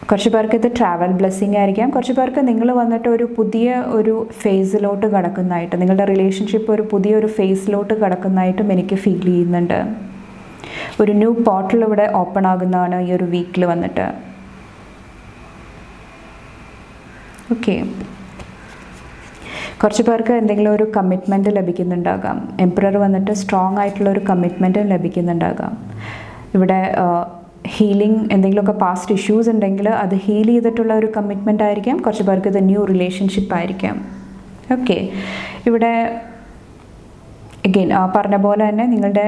A: കുറച്ച് പേർക്ക് ഇത് ട്രാവൽ ബ്ലെസ്സിങ് ആയിരിക്കാം. കുറച്ച് പേർക്ക് നിങ്ങൾ വന്നിട്ട് ഒരു പുതിയ ഒരു ഫേസിലോട്ട് കടക്കുന്നതായിട്ട്, നിങ്ങളുടെ റിലേഷൻഷിപ്പ് ഒരു പുതിയൊരു ഫേസിലോട്ട് കടക്കുന്നതായിട്ടും എനിക്ക് ഫീൽ ചെയ്യുന്നുണ്ട്. ഒരു ന്യൂ പോർട്ടൽ ഇവിടെ ഓപ്പൺ ആകുന്നതാണ് ഈ ഒരു വീക്കിൽ വന്നിട്ട്. ഓക്കെ, കുറച്ച് പേർക്ക് എന്തെങ്കിലും ഒരു കമ്മിറ്റ്മെൻറ്റ് ലഭിക്കുന്നുണ്ടാകാം. എംപറർ വന്നിട്ട് സ്ട്രോങ് ആയിട്ടുള്ള ഒരു കമ്മിറ്റ്മെൻറ്റ് ലഭിക്കുന്നുണ്ടാകാം. ഇവിടെ ഹീലിംഗ്, എന്തെങ്കിലുമൊക്കെ പാസ്റ്റ് ഇഷ്യൂസ് ഉണ്ടെങ്കിൽ അത് ഹീൽ ചെയ്തിട്ടുള്ള ഒരു കമ്മിറ്റ്മെൻ്റ് ആയിരിക്കാം. കുറച്ച് പേർക്ക് ഇത് ന്യൂ റിലേഷൻഷിപ്പ് ആയിരിക്കാം. ഓക്കെ, ഇവിടെ അഗെയിൻ പറഞ്ഞ പോലെ തന്നെ നിങ്ങളുടെ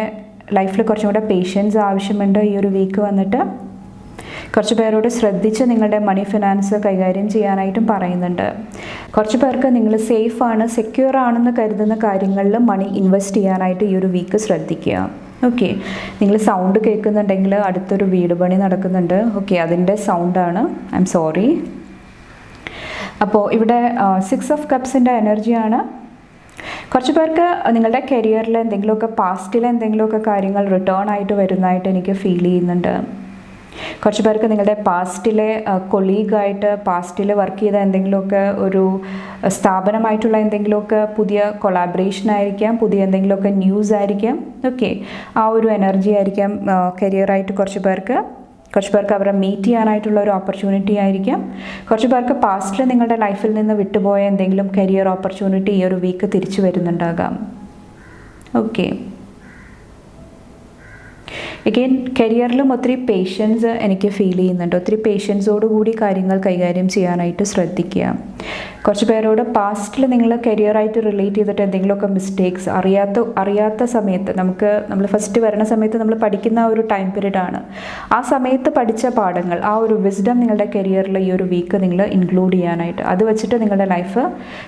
A: ലൈഫിൽ കുറച്ചും കൂടെ പേഷ്യൻസ് ആവശ്യമുണ്ട്. ഈ ഒരു വീക്ക് വന്നിട്ട് കുറച്ച് പേരോട് ശ്രദ്ധിച്ച് നിങ്ങളുടെ മണി ഫിനാൻസ് കൈകാര്യം ചെയ്യാനായിട്ടും പറയുന്നുണ്ട്. കുറച്ച് പേർക്ക് നിങ്ങൾ സേഫാണ്, സെക്യൂർ ആണെന്ന് കരുതുന്ന കാര്യങ്ങളിൽ മണി ഇൻവെസ്റ്റ് ചെയ്യാനായിട്ട് ഈ ഒരു വീക്ക് ശ്രദ്ധിക്കുക. ഓക്കെ, നിങ്ങൾ സൗണ്ട് കേൾക്കുന്നുണ്ടെങ്കിൽ അടുത്തൊരു വീട് പണി നടക്കുന്നുണ്ട്. ഓക്കെ, അതിൻ്റെ സൗണ്ടാണ്, ഐ എം സോറി. അപ്പോൾ ഇവിടെ 6 of Cupsൻ്റെ എനർജിയാണ്. കുറച്ച് പേർക്ക് നിങ്ങളുടെ കരിയറിൽ എന്തെങ്കിലുമൊക്കെ പാസ്റ്റിലെ എന്തെങ്കിലുമൊക്കെ കാര്യങ്ങൾ റിട്ടേൺ ആയിട്ട് വരുന്നതായിട്ട് എനിക്ക് ഫീൽ ചെയ്യുന്നുണ്ട്. കുറച്ച് പേർക്ക് നിങ്ങളുടെ പാസ്റ്റിലെ കൊളീഗായിട്ട്, പാസ്റ്റിൽ വർക്ക് ചെയ്ത എന്തെങ്കിലുമൊക്കെ ഒരു സ്ഥാപനമായിട്ടുള്ള എന്തെങ്കിലുമൊക്കെ പുതിയ കൊളാബറേഷൻ ആയിരിക്കാം, പുതിയ എന്തെങ്കിലുമൊക്കെ ന്യൂസ് ആയിരിക്കാം. ഓക്കെ, ആ ഒരു എനർജി ആയിരിക്കാം കരിയറായിട്ട് കുറച്ച് പേർക്ക് അവരെ മീറ്റ് ചെയ്യാനായിട്ടുള്ള ഒരു ഓപ്പർച്യൂണിറ്റി ആയിരിക്കാം. കുറച്ച് പേർക്ക് പാസ്റ്റിൽ നിങ്ങളുടെ ലൈഫിൽ നിന്ന് വിട്ടുപോയ എന്തെങ്കിലും കരിയർ ഓപ്പർച്യൂണിറ്റി ഈ ഒരു വീക്ക് തിരിച്ചു വരുന്നുണ്ടാകാം. ഓക്കെ, എഗെയിൻ കരിയറിലും ഒത്തിരി പേഷ്യൻസ് എനിക്ക് ഫീൽ ചെയ്യുന്നുണ്ട്. ഒത്തിരി പേഷ്യൻസോടുകൂടി കാര്യങ്ങൾ കൈകാര്യം ചെയ്യാനായിട്ട് ശ്രദ്ധിക്കുക. കുറച്ച് പേരോട് പാസ്റ്റിൽ നിങ്ങൾ കരിയറായിട്ട് റിലേറ്റ് ചെയ്തിട്ട് എന്തെങ്കിലുമൊക്കെ മിസ്റ്റേക്സ് അറിയാത്ത സമയത്ത് നമ്മൾ ഫസ്റ്റ് വരുന്ന സമയത്ത് നമ്മൾ പഠിക്കുന്ന ആ ഒരു ടൈം പീരീഡാണ്. ആ സമയത്ത് പഠിച്ച പാഠങ്ങൾ, ആ ഒരു വിസ്ഡം നിങ്ങളുടെ കരിയറിൽ ഈ ഒരു വീക്ക് നിങ്ങൾ ഇൻക്ലൂഡ് ചെയ്യാനായിട്ട്, അത് വെച്ചിട്ട് നിങ്ങളുടെ ലൈഫ്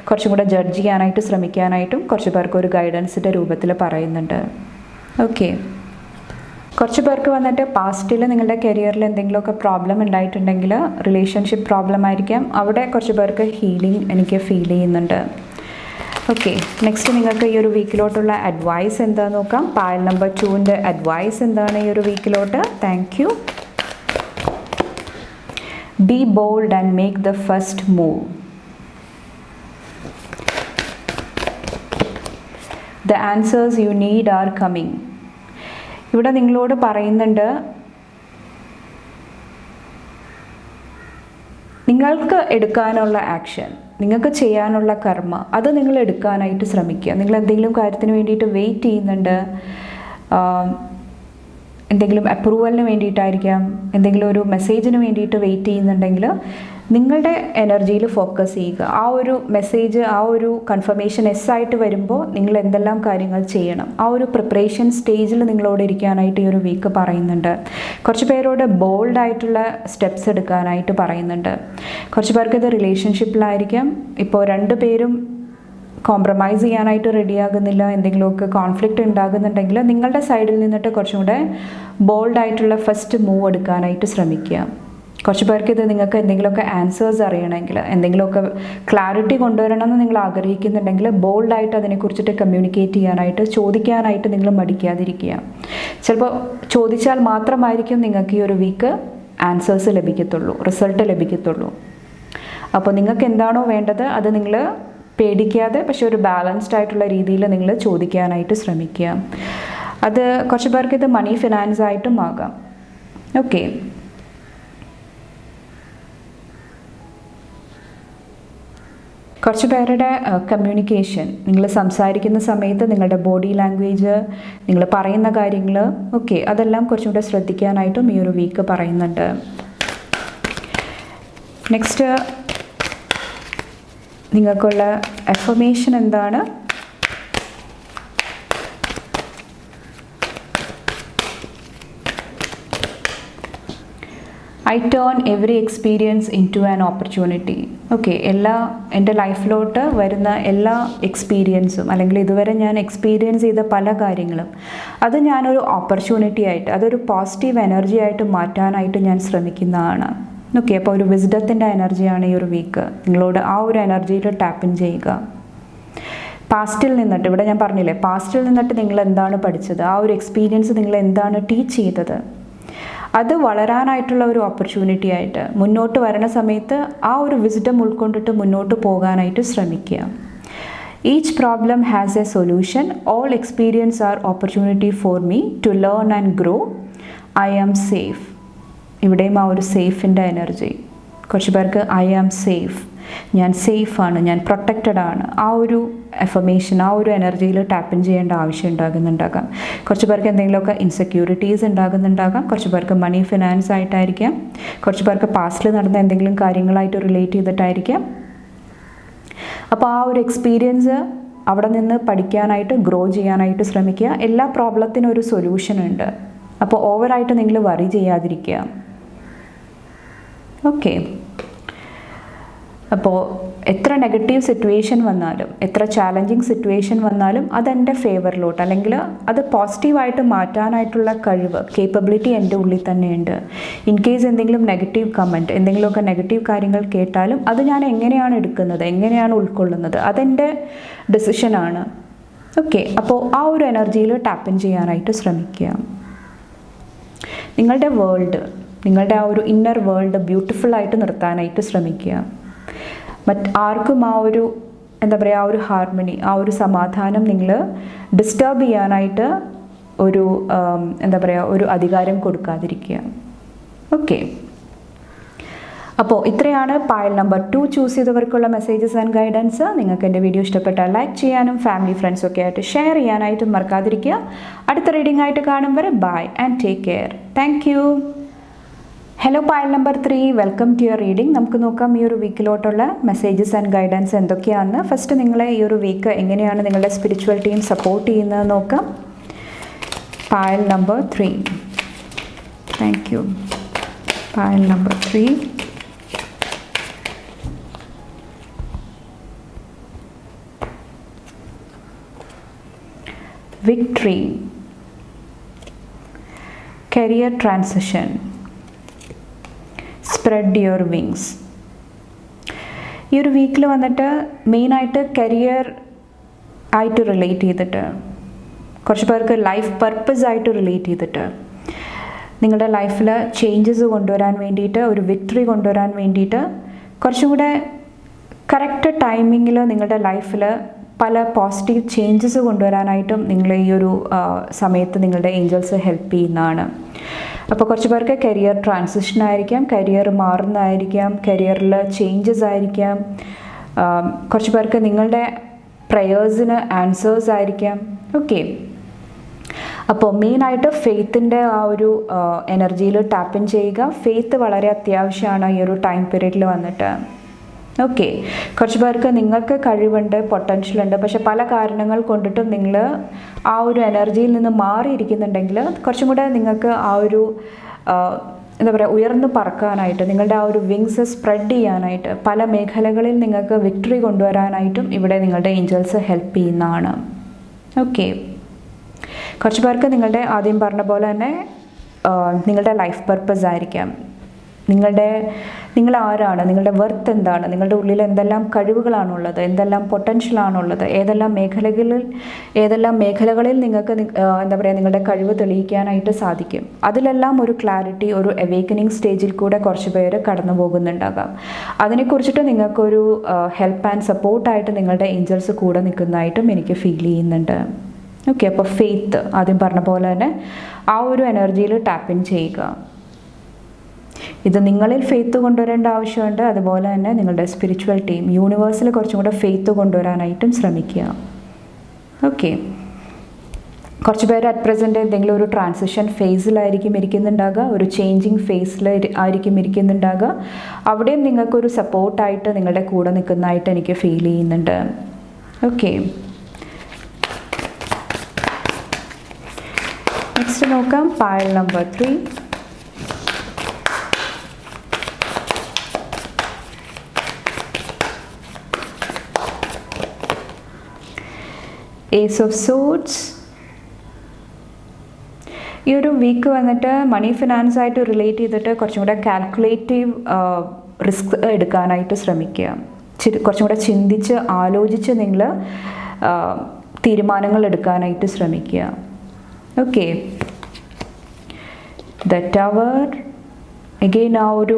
A: കുറച്ചും കൂടെ ജഡ്ജ് ചെയ്യാനായിട്ട് ശ്രമിക്കാനായിട്ടും കുറച്ച് പേർക്ക് ഒരു ഗൈഡൻസിൻ്റെ രൂപത്തിൽ പറയുന്നുണ്ട്. ഓക്കെ, കുറച്ച് പേർക്ക് വന്നിട്ട് പാസ്റ്റിൽ നിങ്ങളുടെ കരിയറിൽ എന്തെങ്കിലുമൊക്കെ പ്രോബ്ലം ഉണ്ടായിട്ടുണ്ടെങ്കിൽ റിലേഷൻഷിപ്പ് പ്രോബ്ലം ആയിരിക്കാം. അവിടെ കുറച്ച് പേർക്ക് ഹീലിംഗ് എനിക്ക് ഫീൽ ചെയ്യുന്നുണ്ട്. ഓക്കെ, നെക്സ്റ്റ് നിങ്ങൾക്ക് ഈ ഒരു വീക്കിലോട്ടുള്ള അഡ്വൈസ് എന്താണെന്ന് നോക്കാം. പായൽ നമ്പർ 2ൻ്റെ അഡ്വൈസ് എന്താണ് ഈ ഒരു വീക്കിലോട്ട്? Thank you. Be bold and make the first move. The answers you need are coming. ഇവിടെ നിങ്ങളോട് പറയുന്നുണ്ട്, നിങ്ങൾക്ക് എടുക്കാനുള്ള ആക്ഷൻ, നിങ്ങൾക്ക് ചെയ്യാനുള്ള കർമ്മ, അത് നിങ്ങൾ എടുക്കാനായിട്ട് ശ്രമിക്കുക. നിങ്ങൾ എന്തെങ്കിലും കാര്യത്തിന് വേണ്ടിയിട്ട് വെയിറ്റ് ചെയ്യുന്നുണ്ട്, എന്തെങ്കിലും അപ്രൂവലിന് വേണ്ടിയിട്ടായിരിക്കാം, എന്തെങ്കിലും ഒരു മെസ്സേജിന് വേണ്ടിയിട്ട് വെയിറ്റ് ചെയ്യുന്നുണ്ടെങ്കിൽ നിങ്ങളുടെ എനർജിയിൽ ഫോക്കസ് ചെയ്യുക. ആ ഒരു മെസ്സേജ്, ആ ഒരു കൺഫർമേഷൻ എസ് ആയിട്ട് വരുമ്പോൾ നിങ്ങൾ എന്തെല്ലാം കാര്യങ്ങൾ ചെയ്യണം, ആ ഒരു പ്രിപ്പറേഷൻ സ്റ്റേജിൽ നിങ്ങളോട് ഇരിക്കാനായിട്ട് ഈ ഒരു വീക്ക് പറയുന്നുണ്ട്. കുറച്ച് പേരോട് ബോൾഡായിട്ടുള്ള സ്റ്റെപ്സ് എടുക്കാനായിട്ട് പറയുന്നുണ്ട്. കുറച്ച് പേർക്ക് ഇത് റിലേഷൻഷിപ്പിലായിരിക്കാം. ഇപ്പോൾ 2 പേരും കോംപ്രമൈസ് ചെയ്യാനായിട്ട് റെഡിയാകുന്നില്ല, എന്തെങ്കിലുമൊക്കെ കോൺഫ്ലിക്റ്റ് ഉണ്ടാകുന്നുണ്ടെങ്കിൽ നിങ്ങളുടെ സൈഡിൽ നിന്നിട്ട് കുറച്ചും കൂടെ ബോൾഡായിട്ടുള്ള ഫസ്റ്റ് മൂവ് എടുക്കാനായിട്ട് ശ്രമിക്കുക. കുറച്ച് പേർക്ക് ഇത് നിങ്ങൾക്ക് എന്തെങ്കിലുമൊക്കെ ആൻസേഴ്സ് അറിയണമെങ്കിൽ, എന്തെങ്കിലുമൊക്കെ ക്ലാരിറ്റി കൊണ്ടുവരണമെന്ന് നിങ്ങൾ ആഗ്രഹിക്കുന്നുണ്ടെങ്കിൽ ബോൾഡായിട്ട് അതിനെക്കുറിച്ചിട്ട് കമ്മ്യൂണിക്കേറ്റ് ചെയ്യാനായിട്ട്, ചോദിക്കാനായിട്ട് നിങ്ങൾ മടിക്കാതിരിക്കുക. ചിലപ്പോൾ ചോദിച്ചാൽ മാത്രമായിരിക്കും നിങ്ങൾക്ക് ഈ ഒരു വീക്ക് ആൻസേഴ്സ് ലഭിക്കത്തുള്ളൂ, റിസൾട്ട് ലഭിക്കത്തുള്ളൂ. അപ്പോൾ നിങ്ങൾക്ക് എന്താണോ വേണ്ടത് അത് നിങ്ങൾ പേടിക്കാതെ പക്ഷെ ഒരു ബാലൻസ്ഡ് ആയിട്ടുള്ള രീതിയിൽ നിങ്ങൾ ചോദിക്കാനായിട്ട് ശ്രമിക്കുക. അത് കുറച്ച് പേർക്ക് ഇത് മണി ഫിനാൻസ് ആയിട്ടും ആകാം. ഓക്കെ, കുറച്ച് പേരുടെ കമ്മ്യൂണിക്കേഷൻ, നിങ്ങൾ സംസാരിക്കുന്ന സമയത്ത് നിങ്ങളുടെ ബോഡി ലാംഗ്വേജ്, നിങ്ങൾ പറയുന്ന കാര്യങ്ങൾ, ഓക്കെ, അതെല്ലാം കുറച്ചും കൂടെ ശ്രദ്ധിക്കാനായിട്ടും ഈ ഒരു വീക്ക് പറയുന്നുണ്ട്. നെക്സ്റ്റ് നിങ്ങൾക്കുള്ള അഫർമേഷൻ എന്താണ്? I turn every experience into an opportunity. Okay, എൻ്റെ ലൈഫിലോട്ട് വരുന്ന എല്ലാ എക്സ്പീരിയൻസും, അല്ലെങ്കിൽ ഇതുവരെ ഞാൻ എക്സ്പീരിയൻസ് ചെയ്ത പല കാര്യങ്ങളും, അത് ഞാനൊരു ഓപ്പർച്യൂണിറ്റി ആയിട്ട്, അതൊരു പോസിറ്റീവ് എനർജി ആയിട്ട് മാറ്റാനായിട്ട് ഞാൻ ശ്രമിക്കുന്നതാണ്. ഓക്കെ, അപ്പോൾ ഒരു വിസ്ഡത്തിൻ്റെ എനർജിയാണ് ഈ ഒരു വീക്ക്. നിങ്ങളോട് ആ ഒരു എനർജിയിൽ ടാപ്പിൻ ചെയ്യുക. പാസ്റ്റിൽ നിന്നിട്ട്, ഇവിടെ ഞാൻ പറഞ്ഞില്ലേ, പാസ്റ്റിൽ നിന്നിട്ട് നിങ്ങൾ എന്താണ് പഠിച്ചത്, ആ ഒരു എക്സ്പീരിയൻസ് നിങ്ങൾ എന്താണ് ടീച്ച് ചെയ്തത്, അത് വളരാനായിട്ടുള്ള ഒരു ഓപ്പർച്യൂണിറ്റി ആയിട്ട് മുന്നോട്ട് വരുന്ന സമയത്ത് ആ ഒരു വിസ്ഡം ഉൾക്കൊണ്ടിട്ട് മുന്നോട്ട് പോകാനായിട്ട് ശ്രമിക്കുക. Each problem has a solution. All experience are opportunity for me to learn and grow. I am safe. ഇവിടെയും ആ ഒരു സേഫിൻ്റെ എനർജി. കുറച്ച് പേർക്ക് ഐ ആം സേഫ്, ഞാൻ സേഫാണ്, ഞാൻ പ്രൊട്ടക്റ്റഡ് ആണ്, ആ ഒരു അഫർമേഷൻ, ആ ഒരു എനർജിയിൽ ടാപ്പിൻ ചെയ്യേണ്ട ആവശ്യം ഉണ്ടാകുന്നുണ്ടാകാം. കുറച്ച് പേർക്ക് എന്തെങ്കിലുമൊക്കെ ഇൻസെക്യൂരിറ്റീസ് ഉണ്ടാകുന്നുണ്ടാകാം. കുറച്ച് പേർക്ക് മണി ഫിനാൻസ് ആയിട്ടായിരിക്കാം. കുറച്ച് പേർക്ക് പാസ്റ്റിൽ നടന്ന എന്തെങ്കിലും കാര്യങ്ങളായിട്ട് റിലേറ്റ് ചെയ്തിട്ടായിരിക്കാം. അപ്പോൾ ആ ഒരു എക്സ്പീരിയൻസ് അവിടെ നിന്ന് പഠിക്കാനായിട്ട്, ഗ്രോ ചെയ്യാനായിട്ട് ശ്രമിക്കുക. എല്ലാ പ്രോബ്ലത്തിനും ഒരു സൊല്യൂഷൻ ഉണ്ട്. അപ്പോൾ ഓവറായിട്ട് നിങ്ങൾ വറി ചെയ്യാതിരിക്കുക. ഓക്കെ, അപ്പോൾ എത്ര നെഗറ്റീവ് സിറ്റുവേഷൻ വന്നാലും, എത്ര ചാലഞ്ചിങ് സിറ്റുവേഷൻ വന്നാലും അതെൻ്റെ ഫേവറിലോട്ട്, അല്ലെങ്കിൽ അത് പോസിറ്റീവായിട്ട് മാറ്റാനായിട്ടുള്ള കഴിവ്, കേപ്പബിലിറ്റി എൻ്റെ ഉള്ളിൽ തന്നെയുണ്ട്. ഇൻ കേസ് എന്തെങ്കിലും നെഗറ്റീവ് കമൻറ്റ്, എന്തെങ്കിലുമൊക്കെ നെഗറ്റീവ് കാര്യങ്ങൾ കേട്ടാലും അത് ഞാൻ എങ്ങനെയാണ് എടുക്കുന്നത്, എങ്ങനെയാണ് ഉൾക്കൊള്ളുന്നത്, അതെൻ്റെ ഡിസിഷനാണ്. ഓക്കെ, അപ്പോൾ ആ ഒരു എനർജിയിൽ ടാപ്പിൻ ചെയ്യാനായിട്ട് ശ്രമിക്കുക. നിങ്ങളുടെ വേൾഡ്, നിങ്ങളുടെ ആ ഒരു ഇന്നർ വേൾഡ് ബ്യൂട്ടിഫുള്ളായിട്ട് നിർത്താനായിട്ട് ശ്രമിക്കുക. ആർക്കും ആ ഒരു എന്താ പറയുക, ആ ഒരു ഹാർമണി, ആ ഒരു സമാധാനം നിങ്ങൾ ഡിസ്റ്റർബ് ചെയ്യാനായിട്ട് ഒരു എന്താ പറയുക, ഒരു അധികാരം കൊടുക്കാതിരിക്കുക. ഓക്കെ, അപ്പോൾ ഇത്രയാണ് പൈൽ നമ്പർ 2 ചൂസ് ചെയ്തവർക്കുള്ള മെസ്സേജസ് ആൻഡ് ഗൈഡൻസ്. നിങ്ങൾക്ക് എൻ്റെ വീഡിയോ ഇഷ്ടപ്പെട്ടാൽ ലൈക്ക് ചെയ്യാനും ഫാമിലി ഫ്രണ്ട്സൊക്കെ ആയിട്ട് ഷെയർ ചെയ്യാനായിട്ടും മറക്കാതിരിക്കുക. അടുത്ത റീഡിംഗ് ആയിട്ട് കാണും വരെ bye and take care. Thank you. Hello pile number 3, welcome to your reading. നമുക്ക് നോക്കാം ഈ ഒരു വീക്കിലോട്ടുള്ള മെസ്സേജസ് ആൻഡ് ഗൈഡൻസ് എന്തൊക്കെയാണെന്ന്. ഫസ്റ്റ് നിങ്ങളെ ഈ ഒരു വീക്ക് എങ്ങനെയാണ് നിങ്ങളുടെ സ്പിരിച്വൽ ടീം സപ്പോർട്ട് ചെയ്യുന്നത് നോക്കാം. Pile number 3. Thank you. Pile number 3. Victory, career transition, spread your wings. ഈ ഒരു വീക്കിൽ വന്നിട്ട് മെയിനായിട്ട് കരിയർ ആയിട്ട് റിലേറ്റ് ചെയ്തിട്ട്, കുറച്ച് പേർക്ക് ലൈഫ് പർപ്പസ് ആയിട്ട് റിലേറ്റ് ചെയ്തിട്ട്, നിങ്ങളുടെ ലൈഫിൽ ചേഞ്ചസ് കൊണ്ടുവരാൻ വേണ്ടിയിട്ട്, ഒരു വിക്ടറി കൊണ്ടുവരാൻ വേണ്ടിയിട്ട്, കുറച്ചും കൂടെ കറക്റ്റ് ടൈമിങ്ങിൽ നിങ്ങളുടെ ലൈഫിൽ പല പോസിറ്റീവ് ചേഞ്ചസ് കൊണ്ടുവരാനായിട്ടും നിങ്ങൾ ഈ ഒരു സമയത്ത് നിങ്ങളുടെ ഏഞ്ചൽസ് ഹെൽപ്പ് ചെയ്യുന്നതാണ്. അപ്പോൾ കുറച്ച് പേർക്ക് കരിയർ ട്രാൻസിഷൻ ആയിരിക്കാം, കരിയർ മാറുന്നതായിരിക്കാം, കരിയറിൽ ചേഞ്ചസ് ആയിരിക്കാം. കുറച്ച് പേർക്ക് നിങ്ങളുടെ പ്രയേഴ്സിന് ആൻസേഴ്സ് ആയിരിക്കാം. ഓക്കെ, അപ്പോൾ മെയിനായിട്ട് ഫെയ്ത്തിൻ്റെ ആ ഒരു എനർജിയിൽ ടാപ്പ് ഇൻ ചെയ്യുക. ഫെയ്ത്ത് വളരെ അത്യാവശ്യമാണ് ഈ ഒരു ടൈം പീരീഡിൽ വന്നിട്ട്. ഓക്കെ, കുറച്ച് പേർക്ക് നിങ്ങൾക്ക് കഴിവുണ്ട്, പൊട്ടൻഷ്യൽ ഉണ്ട്, പക്ഷെ പല കാരണങ്ങൾ കൊണ്ടിട്ടും നിങ്ങൾ ആ ഒരു എനർജിയിൽ നിന്ന് മാറിയിരിക്കുന്നുണ്ടെങ്കിൽ കുറച്ചും കൂടെ നിങ്ങൾക്ക് ആ ഒരു എന്താ പറയുക, ഉയർന്നു പറക്കാനായിട്ട്, നിങ്ങളുടെ ആ ഒരു വിങ്സ് സ്പ്രെഡ് ചെയ്യാനായിട്ട്, പല മേഖലകളിൽ നിങ്ങൾക്ക് വിക്ടറി കൊണ്ടുവരാനായിട്ടും ഇവിടെ നിങ്ങളുടെ ഏഞ്ചൽസ് ഹെൽപ്പ് ചെയ്യുന്നതാണ്. ഓക്കെ, കുറച്ച് പേർക്ക് നിങ്ങളുടെ ആദ്യം പറഞ്ഞ പോലെ തന്നെ നിങ്ങളുടെ ലൈഫ് പർപ്പസ് ആയിരിക്കാം, നിങ്ങൾ ആരാണ്, നിങ്ങളുടെ വർത്ത് എന്താണ്, നിങ്ങളുടെ ഉള്ളിൽ എന്തെല്ലാം കഴിവുകളാണുള്ളത്, എന്തെല്ലാം പൊട്ടൻഷ്യലാണുള്ളത്, ഏതെല്ലാം മേഖലകളിൽ നിങ്ങൾക്ക് എന്താ പറയുക, നിങ്ങളുടെ കഴിവ് തെളിയിക്കാനായിട്ട് സാധിക്കും. അതിലെല്ലാം ഒരു ക്ലാരിറ്റി, ഒരു അവേക്കനിങ് സ്റ്റേജിൽ കൂടെ കുറച്ച് പേര് കടന്നു പോകുന്നുണ്ടാകാം. അതിനെക്കുറിച്ചിട്ട് നിങ്ങൾക്കൊരു ഹെൽപ്പ് ആൻഡ് സപ്പോർട്ടായിട്ട് നിങ്ങളുടെ ഏഞ്ചൽസ് കൂടെ നിൽക്കുന്നതായിട്ടും എനിക്ക് ഫീൽ ചെയ്യുന്നുണ്ട്. ഓക്കെ, അപ്പോൾ ഫെയ്ത്ത് ആദ്യം പറഞ്ഞ പോലെ തന്നെ ആ ഒരു എനർജിയിൽ ടാപ്പ് ഇൻ ചെയ്യുക. ഇത് നിങ്ങളിൽ ഫെയ്ത്ത് കൊണ്ടുവരേണ്ട ആവശ്യമുണ്ട്. അതുപോലെ തന്നെ നിങ്ങളുടെ സ്പിരിച്വൽ ടീം, യൂണിവേഴ്സിൽ കുറച്ചും കൂടെ ഫെയ്ത്ത് കൊണ്ടുവരാനായിട്ടും ശ്രമിക്കുക. ഓക്കെ, കുറച്ച് പേര് അറ്റ് പ്രസൻറ്റ് എന്തെങ്കിലും ഒരു ട്രാൻസിഷൻ ഫേസിലായിരിക്കും ഇരിക്കുന്നുണ്ടാകുക, ഒരു ചേഞ്ചിങ് ഫേസിൽ ആയിരിക്കും ഇരിക്കുന്നുണ്ടാകുക. അവിടെയും നിങ്ങൾക്കൊരു സപ്പോർട്ടായിട്ട് നിങ്ങളുടെ കൂടെ നിൽക്കുന്നതായിട്ട് എനിക്ക് ഫീൽ ചെയ്യുന്നുണ്ട്. ഓക്കെ, നെക്സ്റ്റ് നോക്കാം pile number 3. Ace of Swords. ഈ ഒരു വീക്ക് വന്നിട്ട് മണി ഫിനാൻസ് ആയിട്ട് റിലേറ്റ് ചെയ്തിട്ട് കുറച്ചും കൂടെ കാൽക്കുലേറ്റീവ് റിസ്ക് എടുക്കാനായിട്ട് ശ്രമിക്കുക. കുറച്ചും കൂടെ ചിന്തിച്ച് ആലോചിച്ച് നിങ്ങൾ തീരുമാനങ്ങൾ എടുക്കാനായിട്ട് ശ്രമിക്കുക. Okay, the tower. എഗെയിൻ ആ ഒരു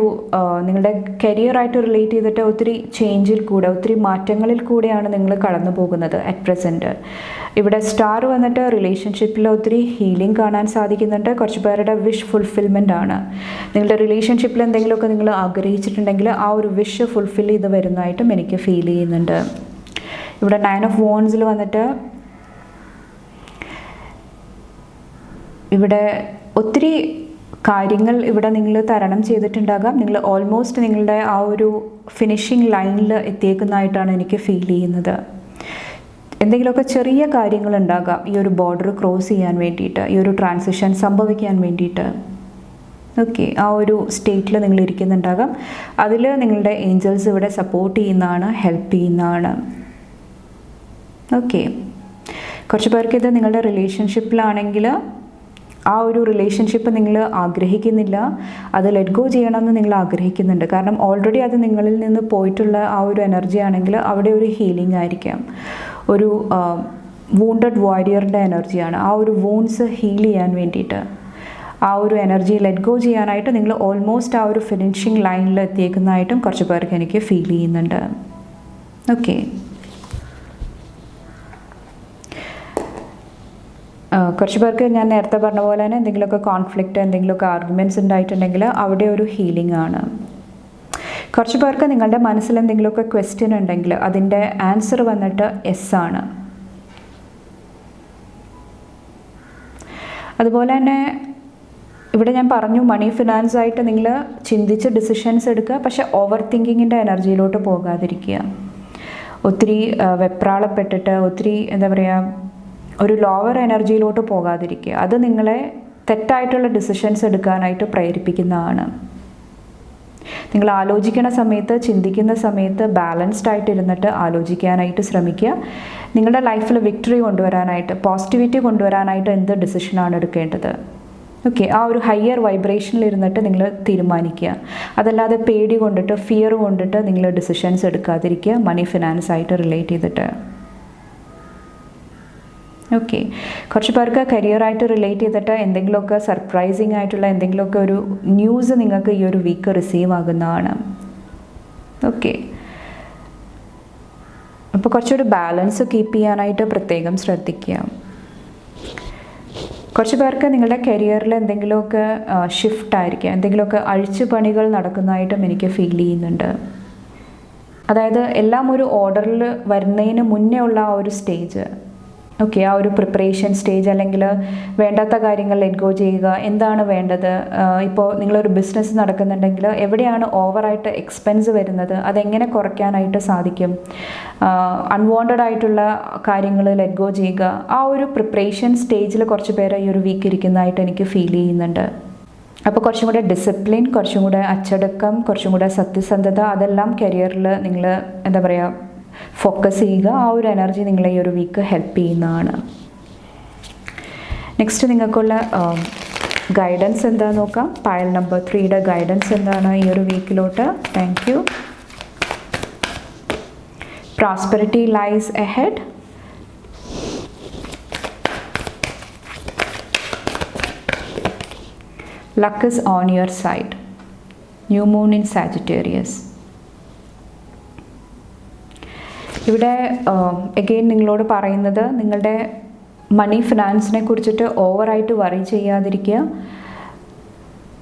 A: നിങ്ങളുടെ കരിയറായിട്ട് റിലേറ്റ് ചെയ്തിട്ട് ഒത്തിരി ചേഞ്ചിൽ കൂടെ, ഒത്തിരി മാറ്റങ്ങളിൽ കൂടെയാണ് നിങ്ങൾ കടന്നു പോകുന്നത് അറ്റ് പ്രസൻറ്റ്. ഇവിടെ സ്റ്റാർ വന്നിട്ട് റിലേഷൻഷിപ്പിൽ ഒത്തിരി ഹീലിംഗ് കാണാൻ സാധിക്കുന്നുണ്ട്. കുറച്ച് പേരുടെ വിഷ് ഫുൾഫിൽമെൻ്റ് ആണ്. നിങ്ങളുടെ റിലേഷൻഷിപ്പിൽ എന്തെങ്കിലുമൊക്കെ നിങ്ങൾ ആഗ്രഹിച്ചിട്ടുണ്ടെങ്കിൽ ആ ഒരു വിഷ് ഫുൾഫിൽ ചെയ്ത് വരുന്നതായിട്ടും എനിക്ക് ഫീൽ ചെയ്യുന്നുണ്ട്. ഇവിടെ 9 of Wands വന്നിട്ട് ഇവിടെ ഒത്തിരി കാര്യങ്ങൾ ഇവിടെ നിങ്ങൾ തരണം ചെയ്തിട്ടുണ്ടാകാം. നിങ്ങൾ ഓൾമോസ്റ്റ് നിങ്ങളുടെ ആ ഒരു ഫിനിഷിംഗ് ലൈനിൽ എത്തിയേക്കുന്നതായിട്ടാണ് എനിക്ക് ഫീൽ ചെയ്യുന്നത്. എന്തെങ്കിലുമൊക്കെ ചെറിയ കാര്യങ്ങളുണ്ടാകാം ഈ ഒരു ബോർഡർ ക്രോസ് ചെയ്യാൻ വേണ്ടിയിട്ട്, ഈ ഒരു ട്രാൻസിഷൻ സംഭവിക്കാൻ വേണ്ടിയിട്ട്. ഓക്കെ, ആ ഒരു സ്റ്റേറ്റിൽ നിങ്ങൾ ഇരിക്കുന്നുണ്ടാകാം. അതിൽ നിങ്ങളുടെ ഏഞ്ചൽസ് ഇവിടെ സപ്പോർട്ട് ചെയ്യുന്നതാണ്, ഹെൽപ്പ് ചെയ്യുന്നതാണ്. ഓക്കെ, കുറച്ച് പേർക്ക് ഇത് നിങ്ങളുടെ റിലേഷൻഷിപ്പിലാണെങ്കിൽ ആ ഒരു റിലേഷൻഷിപ്പ് നിങ്ങൾ ആഗ്രഹിക്കുന്നില്ല, അത് ലെറ്റ് ഗോ ചെയ്യണമെന്ന് നിങ്ങൾ ആഗ്രഹിക്കുന്നുണ്ട്. കാരണം ഓൾറെഡി അത് നിങ്ങളിൽ നിന്ന് പോയിട്ടുള്ള ആ ഒരു എനർജി ആണെങ്കിൽ അവിടെ ഒരു ഹീലിംഗ് ആയിരിക്കാം, ഒരു വൂണ്ടഡ് വാരിയറിൻ്റെ എനർജിയാണ്. ആ ഒരു വൂൺസ് ഹീൽ ചെയ്യാൻ വേണ്ടിയിട്ട്, ആ ഒരു എനർജി ലെറ്റ് ഗോ ചെയ്യാനായിട്ട് നിങ്ങൾ ഓൾമോസ്റ്റ് ആ ഒരു ഫിനിഷിംഗ് ലൈനിൽ എത്തിയേക്കുന്നതായിട്ടും കുറച്ച് പേർക്ക് എനിക്ക് ഫീൽ ചെയ്യുന്നുണ്ട്. ഓക്കെ, കുറച്ച് പേർക്ക് ഞാൻ നേരത്തെ പറഞ്ഞ പോലെ തന്നെ എന്തെങ്കിലുമൊക്കെ കോൺഫ്ലിക്റ്റ്, എന്തെങ്കിലുമൊക്കെ ആർഗ്യുമെൻറ്റ്സ് ഉണ്ടായിട്ടുണ്ടെങ്കിൽ അവിടെ ഒരു ഹീലിംഗ് ആണ്. കുറച്ച് പേർക്ക് നിങ്ങളുടെ മനസ്സിൽ എന്തെങ്കിലുമൊക്കെ ക്വസ്റ്റ്യൻ ഉണ്ടെങ്കിൽ അതിൻ്റെ ആൻസർ വന്നിട്ട് യെസ് ആണ്. അതുപോലെ തന്നെ ഇവിടെ ഞാൻ പറഞ്ഞു മണി ഫിനാൻസ് ആയിട്ട് നിങ്ങൾ ചിന്തിച്ച് ഡിസിഷൻസ് എടുക്കുക, പക്ഷെ ഓവർ തിങ്കിങ്ങിൻ്റെ എനർജിയിലോട്ട് പോകാതിരിക്കുക. ഒത്തിരി വെപ്രാളപ്പെട്ടിട്ട് ഒത്തിരി എന്താ പറയുക ഒരു ലോവർ എനർജിയിലോട്ട് പോകാതിരിക്കുക. അത് നിങ്ങളെ തെറ്റായിട്ടുള്ള ഡിസിഷൻസ് എടുക്കാനായിട്ട് പ്രേരിപ്പിക്കുന്നതാണ്. നിങ്ങൾ ആലോചിക്കുന്ന സമയത്ത് ചിന്തിക്കുന്ന സമയത്ത് ബാലൻസ്ഡ് ആയിട്ട് ഇരുന്നിട്ട് ആലോചിക്കാനായിട്ട് ശ്രമിക്കുക. നിങ്ങളുടെ ലൈഫിൽ വിക്ടറി കൊണ്ടുവരാനായിട്ട് പോസിറ്റിവിറ്റി കൊണ്ടുവരാനായിട്ട് എന്ത് ഡിസിഷനാണ് എടുക്കേണ്ടത്, ഓക്കെ, ആ ഒരു ഹയർ വൈബ്രേഷനിൽ ഇരുന്നിട്ട് നിങ്ങൾ തീരുമാനിക്കുക. അതല്ലാതെ പേടി കൊണ്ടിട്ട് ഫിയർ കൊണ്ടിട്ട് നിങ്ങൾ ഡിസിഷൻസ് എടുക്കാതിരിക്കുക മണി ഫിനാൻസ് ആയിട്ട് റിലേറ്റ് ചെയ്തിട്ട്. ഓക്കെ, കുറച്ച് പേർക്ക് കരിയറായിട്ട് റിലേറ്റ് ചെയ്തിട്ട് എന്തെങ്കിലുമൊക്കെ സർപ്രൈസിങ് ആയിട്ടുള്ള എന്തെങ്കിലുമൊക്കെ ഒരു ന്യൂസ് നിങ്ങൾക്ക് ഈ ഒരു വീക്ക് റിസീവ് ആകുന്നതാണ്. ഓക്കെ, അപ്പോൾ കുറച്ചൊരു ബാലൻസ് കീപ്പ് ചെയ്യാനായിട്ട് പ്രത്യേകം ശ്രദ്ധിക്കുക. കുറച്ച് പേർക്ക് നിങ്ങളുടെ കരിയറിൽ എന്തെങ്കിലുമൊക്കെ ഷിഫ്റ്റ് ആയിരിക്കാം, എന്തെങ്കിലുമൊക്കെ അഴിച്ചുപണികൾ നടക്കുന്നതായിട്ടും എനിക്ക് ഫീൽ ചെയ്യുന്നുണ്ട്. അതായത് എല്ലാം ഒരു ഓർഡറിൽ വരുന്നതിന് മുന്നേ ഉള്ള ആ ഒരു സ്റ്റേജ്, ഓക്കെ, ആ ഒരു പ്രിപ്പറേഷൻ സ്റ്റേജ്, അല്ലെങ്കിൽ വേണ്ടാത്ത കാര്യങ്ങൾ ലെറ്റ് ഗോ ചെയ്യുക. എന്താണ് വേണ്ടത്, ഇപ്പോൾ നിങ്ങളൊരു ബിസിനസ് നടക്കുന്നുണ്ടെങ്കിൽ എവിടെയാണ് ഓവറായിട്ട് എക്സ്പെൻസ് വരുന്നത്, അതെങ്ങനെ കുറയ്ക്കാനായിട്ട് സാധിക്കും, അൺവാണ്ടഡ് ആയിട്ടുള്ള കാര്യങ്ങൾ ലെറ്റ് ഗോ ചെയ്യുക. ആ ഒരു പ്രിപ്പറേഷൻ സ്റ്റേജിൽ കുറച്ച് പേര് ഈ ഒരു വീക്ക് ഇരിക്കുന്നതായിട്ട് എനിക്ക് ഫീൽ ചെയ്യുന്നുണ്ട്. അപ്പോൾ കുറച്ചും കൂടെ ഡിസിപ്ലിൻ, കുറച്ചും കൂടെ അച്ചടക്കം, കുറച്ചും കൂടെ സത്യസന്ധത, അതെല്ലാം കരിയറിൽ നിങ്ങൾ എന്താ പറയുക ഫോക്കസ് ചെയ്യുക. ആ ഒരു എനർജി നിങ്ങളെ ഈ ഒരു വീക്ക് ഹെൽപ്പ് ചെയ്യുന്നതാണ്. നെക്സ്റ്റ് നിങ്ങൾക്കുള്ള ഗൈഡൻസ് എന്താണെന്ന് നോക്കാം. പൈൽ നമ്പർ 3യുടെ ഗൈഡൻസ് എന്താണ് ഈ ഒരു വീക്കിലോട്ട്? Thank you. Prosperity lies ahead. Luck is on your side. New moon in Sagittarius. ഇവിടെ എഗെയിൻ നിങ്ങളോട് പറയുന്നത് നിങ്ങളുടെ മണി ഫിനാൻസിനെ കുറിച്ചിട്ട് ഓവറായിട്ട് വറി ചെയ്യാതിരിക്കുക.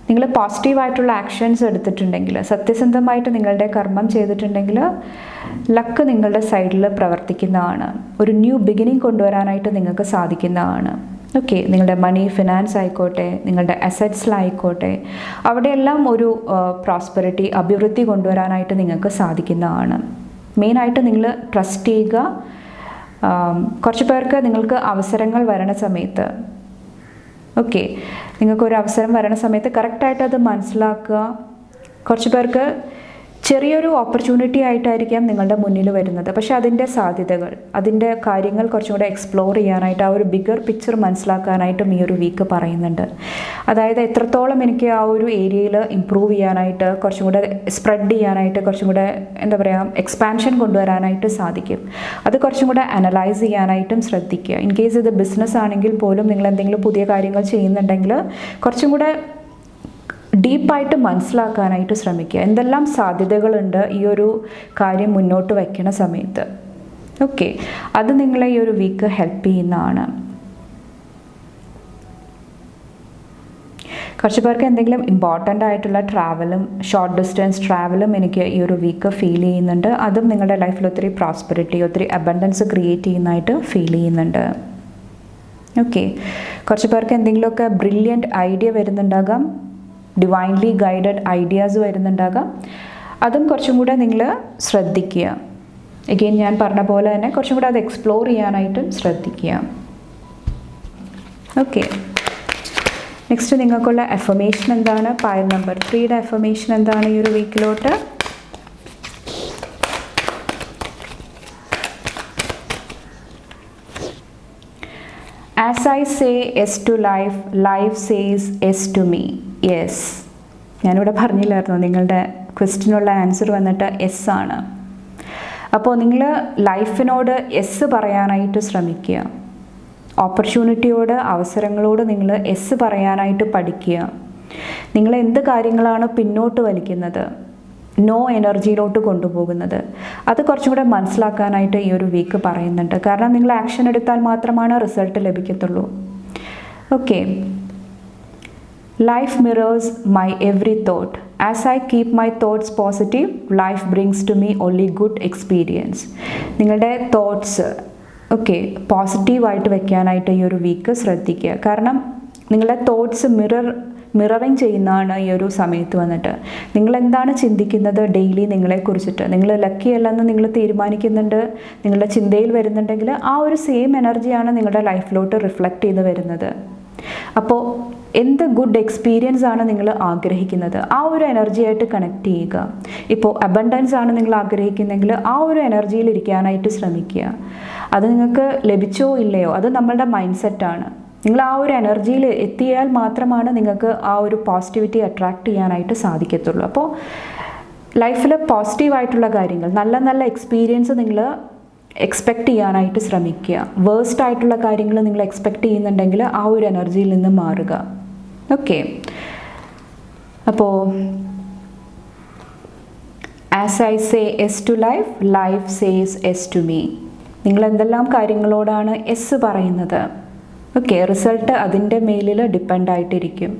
A: നിങ്ങൾ പോസിറ്റീവായിട്ടുള്ള ആക്ഷൻസ് എടുത്തിട്ടുണ്ടെങ്കിൽ, സത്യസന്ധമായിട്ട് നിങ്ങളുടെ കർമ്മം ചെയ്തിട്ടുണ്ടെങ്കിൽ ലക്ക് നിങ്ങളുടെ സൈഡിൽ പ്രവർത്തിക്കുന്നതാണ്. ഒരു ന്യൂ ബിഗിനിങ് കൊണ്ടുവരാനായിട്ട് നിങ്ങൾക്ക് സാധിക്കുന്നതാണ്. ഓക്കെ, നിങ്ങളുടെ മണി ഫിനാൻസ് ആയിക്കോട്ടെ, നിങ്ങളുടെ അസറ്റ്സിലായിക്കോട്ടെ, അവിടെയെല്ലാം ഒരു പ്രോസ്പെരിറ്റി, അഭിവൃദ്ധി കൊണ്ടുവരാനായിട്ട് നിങ്ങൾക്ക് സാധിക്കുന്നതാണ്. മെയിനായിട്ട് നിങ്ങൾ ട്രസ്റ്റ് ചെയ്യുക. കുറച്ച് പേർക്ക് നിങ്ങൾക്ക് അവസരങ്ങൾ വരണ സമയത്ത്, ഓക്കെ, നിങ്ങൾക്കൊരു അവസരം വരണ സമയത്ത് കറക്റ്റായിട്ട് അത് മനസ്സിലാക്കുക. കുറച്ച് പേർക്ക് ചെറിയൊരു ഓപ്പർച്യൂണിറ്റി ആയിട്ടായിരിക്കാം നിങ്ങളുടെ മുന്നിൽ വരുന്നത്, പക്ഷേ അതിൻ്റെ സാധ്യതകൾ, അതിൻ്റെ കാര്യങ്ങൾ കുറച്ചും കൂടെ എക്സ്പ്ലോർ ചെയ്യാനായിട്ട്, ആ ഒരു ബിഗർ പിക്ചർ മനസ്സിലാക്കാനായിട്ടും ഈ ഒരു വീക്ക് പറയുന്നുണ്ട്. അതായത് എത്രത്തോളം എനിക്ക് ആ ഒരു ഏരിയയിൽ ഇമ്പ്രൂവ് ചെയ്യാനായിട്ട്, കുറച്ചും കൂടെ സ്പ്രെഡ് ചെയ്യാനായിട്ട്, കുറച്ചും കൂടെ എന്താ പറയുക എക്സ്പാൻഷൻ കൊണ്ടുവരാനായിട്ട് സാധിക്കും. അത് കുറച്ചും കൂടെ അനലൈസ് ചെയ്യാനായിട്ടും ശ്രദ്ധിക്കുക. ഇൻ കേസ് ഇത് ബിസിനസ് ആണെങ്കിൽ പോലും നിങ്ങൾ എന്തെങ്കിലും പുതിയ കാര്യങ്ങൾ ചെയ്യുന്നുണ്ടെങ്കിൽ കുറച്ചും കൂടെ ഡീപ്പായിട്ട് മനസ്സിലാക്കാനായിട്ട് ശ്രമിക്കുക. എന്തെല്ലാം സാധ്യതകളുണ്ട് ഈ ഒരു കാര്യം മുന്നോട്ട് വയ്ക്കുന്ന സമയത്ത്. ഓക്കെ, അത് നിങ്ങളെ ഈ ഒരു വീക്ക് ഹെൽപ്പ് ചെയ്യുന്നതാണ്. കുറച്ച് പേർക്ക് എന്തെങ്കിലും ഇമ്പോർട്ടൻ്റ് ആയിട്ടുള്ള ട്രാവലും, ഷോർട്ട് ഡിസ്റ്റൻസ് ട്രാവലും എനിക്ക് ഈ ഒരു വീക്ക് ഫീൽ ചെയ്യുന്നുണ്ട്. അതും നിങ്ങളുടെ ലൈഫിൽ ഒത്തിരി പ്രോസ്പെരിറ്റി, ഒത്തിരി അബണ്ടൻസ് ക്രിയേറ്റ് ചെയ്യുന്നതായിട്ട് ഫീൽ ചെയ്യുന്നുണ്ട്. ഓക്കെ, കുറച്ച് പേർക്ക് എന്തെങ്കിലുമൊക്കെ ബ്രില്യൻറ്റ് ഐഡിയ വരുന്നുണ്ടാകാം, ഡിവൈൻലി ഗൈഡഡ് ഐഡിയാസ് വരുന്നുണ്ടാകാം. അതും കുറച്ചും കൂടെ നിങ്ങൾ ശ്രദ്ധിക്കുക. എഗെയിൻ ഞാൻ പറഞ്ഞ പോലെ തന്നെ കുറച്ചും കൂടെ അത് എക്സ്പ്ലോർ ചെയ്യാനായിട്ടും ശ്രദ്ധിക്കുക. ഓക്കെ, നെക്സ്റ്റ് നിങ്ങൾക്കുള്ള അഫർമേഷൻ എന്താണ്? പൈൽ നമ്പർ 3യുടെ അഫർമേഷൻ എന്താണ് ഈ ഒരു വീക്കിലോട്ട്? As I say yes to life, life says yes to me. Yes. ഞാനിവിടെ പറഞ്ഞില്ലായിരുന്നു, നിങ്ങളുടെ ക്വസ്റ്റ്യനുള്ള ആൻസർ വന്നിട്ട് യെസ് ആണ്. അപ്പോൾ നിങ്ങൾ ലൈഫിനോട് യെസ് പറയാനായിട്ട് ശ്രമിക്കുക. ഓപ്പർച്യൂണിറ്റിയോട്, അവസരങ്ങളോട് നിങ്ങൾ യെസ് പറയാനായിട്ട് പഠിക്കുക. നിങ്ങൾ എന്ത് കാര്യങ്ങളാണ് പിന്നോട്ട് വലിക്കുന്നത്, നോ എനർജിയിലോട്ട് കൊണ്ടുപോകുന്നത്, അത് കുറച്ചും കൂടെ മനസ്സിലാക്കാനായിട്ട് ഈ ഒരു വീക്ക് പറയുന്നുണ്ട്. കാരണം നിങ്ങൾ ആക്ഷൻ എടുത്താൽ മാത്രമാണ് റിസൾട്ട് ലഭിക്കത്തുള്ളൂ. Okay, life mirrors my every thought. As I keep my thoughts positive life brings to me only good experience. നിങ്ങളുടെ തോട്ട്സ് പോസിറ്റീവായിട്ട് വെക്കാനായിട്ട് ഈ ഒരു വീക്ക് ശ്രദ്ധിക്കുക. കാരണം നിങ്ങളുടെ തോട്ട്സ് മിററിങ് ചെയ്യുന്നതാണ് ഈ ഒരു സമയത്ത് വന്നിട്ട്. നിങ്ങൾ എന്താണ് ചിന്തിക്കുന്നത് ഡെയിലി നിങ്ങളെക്കുറിച്ചിട്ട്, നിങ്ങൾ ലക്കി അല്ലെന്ന് നിങ്ങൾ തീരുമാനിക്കുന്നുണ്ട്, നിങ്ങളുടെ ചിന്തയിൽ വരുന്നുണ്ടെങ്കിൽ ആ ഒരു സെയിം എനർജിയാണ് നിങ്ങളുടെ ലൈഫിലോട്ട് റിഫ്ലക്റ്റ് ചെയ്ത് വരുന്നത്. അപ്പോൾ എന്ത് ഗുഡ് എക്സ്പീരിയൻസ് ആണ് നിങ്ങൾ ആഗ്രഹിക്കുന്നത്, ആ ഒരു എനർജിയായിട്ട് കണക്ട് ചെയ്യുക. ഇപ്പോൾ അബണ്ടൻസ് ആണ് നിങ്ങൾ ആഗ്രഹിക്കുന്നെങ്കിൽ ആ ഒരു എനർജിയിൽ ഇരിക്കാനായിട്ട് ശ്രമിക്കുക. അത് നിങ്ങൾക്ക് ലഭിച്ചോ ഇല്ലയോ അത് നമ്മളുടെ മൈൻഡ് സെറ്റാണ്. നിങ്ങൾ ആ ഒരു എനർജിയിൽ എത്തിയാൽ മാത്രമാണ് നിങ്ങൾക്ക് ആ ഒരു പോസിറ്റിവിറ്റി അട്രാക്റ്റ് ചെയ്യാനായിട്ട് സാധിക്കത്തുള്ളൂ. അപ്പോൾ ലൈഫിൽ പോസിറ്റീവായിട്ടുള്ള കാര്യങ്ങൾ, നല്ല നല്ല എക്സ്പീരിയൻസ് നിങ്ങൾ എക്സ്പെക്റ്റ് ചെയ്യാനായിട്ട് ശ്രമിക്കുക. വേഴ്സ്റ്റ് ആയിട്ടുള്ള കാര്യങ്ങൾ നിങ്ങൾ എക്സ്പെക്റ്റ് ചെയ്യുന്നുണ്ടെങ്കിൽ ആ ഒരു എനർജിയിൽ നിന്ന് മാറുക. ഓക്കെ, അപ്പോൾ as I say yes to life, life says yes to me. നിങ്ങൾ എന്തെല്ലാം കാര്യങ്ങളോടാണ് എസ് പറയുന്നത്, റിസൾട്ട് അതിൻ്റെ മേലിൽ ഡിപ്പെൻഡ് ആയിട്ടിരിക്കും.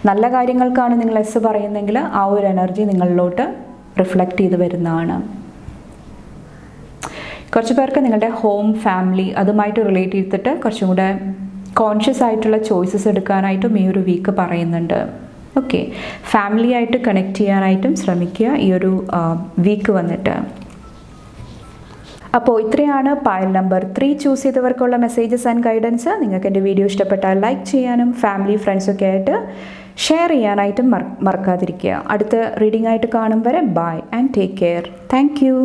A: നല്ല കാര്യങ്ങൾക്കാണ് നിങ്ങൾ എസ് പറയുന്നതെങ്കിൽ ആ ഒരു എനർജി നിങ്ങളിലോട്ട് റിഫ്ലക്റ്റ് ചെയ്ത് വരുന്നതാണ്. കുറച്ച് പേർക്ക് നിങ്ങളുടെ ഹോം, ഫാമിലി അതുമായിട്ട് റിലേറ്റ് ചെയ്തിട്ട് കുറച്ചും കൂടെ കോൺഷ്യസ് ആയിട്ടുള്ള ചോയ്സസ് എടുക്കാനായിട്ടും ഈ ഒരു വീക്ക് പറയുന്നുണ്ട്. ഫാമിലി ആയിട്ട് കണക്ട് ചെയ്യാനായിട്ടും ശ്രമിക്കുക ഈ ഒരു വീക്ക് വന്നിട്ട്. അപ്പോൾ ഇത്രയാണ് പൈൽ നമ്പർ 3 ചൂസ് ചെയ്തവർക്കുള്ള മെസ്സേജസ് ആൻഡ് ഗൈഡൻസ്. നിങ്ങൾക്ക് എൻ്റെ വീഡിയോ ഇഷ്ടപ്പെട്ടാൽ ലൈക്ക് ചെയ്യാനും ഫാമിലി ഫ്രണ്ട്സൊക്കെ ആയിട്ട് ഷെയർ ചെയ്യാനായിട്ടും മറക്കാതിരിക്കുക. അടുത്ത റീഡിംഗ് ആയിട്ട് കാണും വരെ bye and take care. Thank U.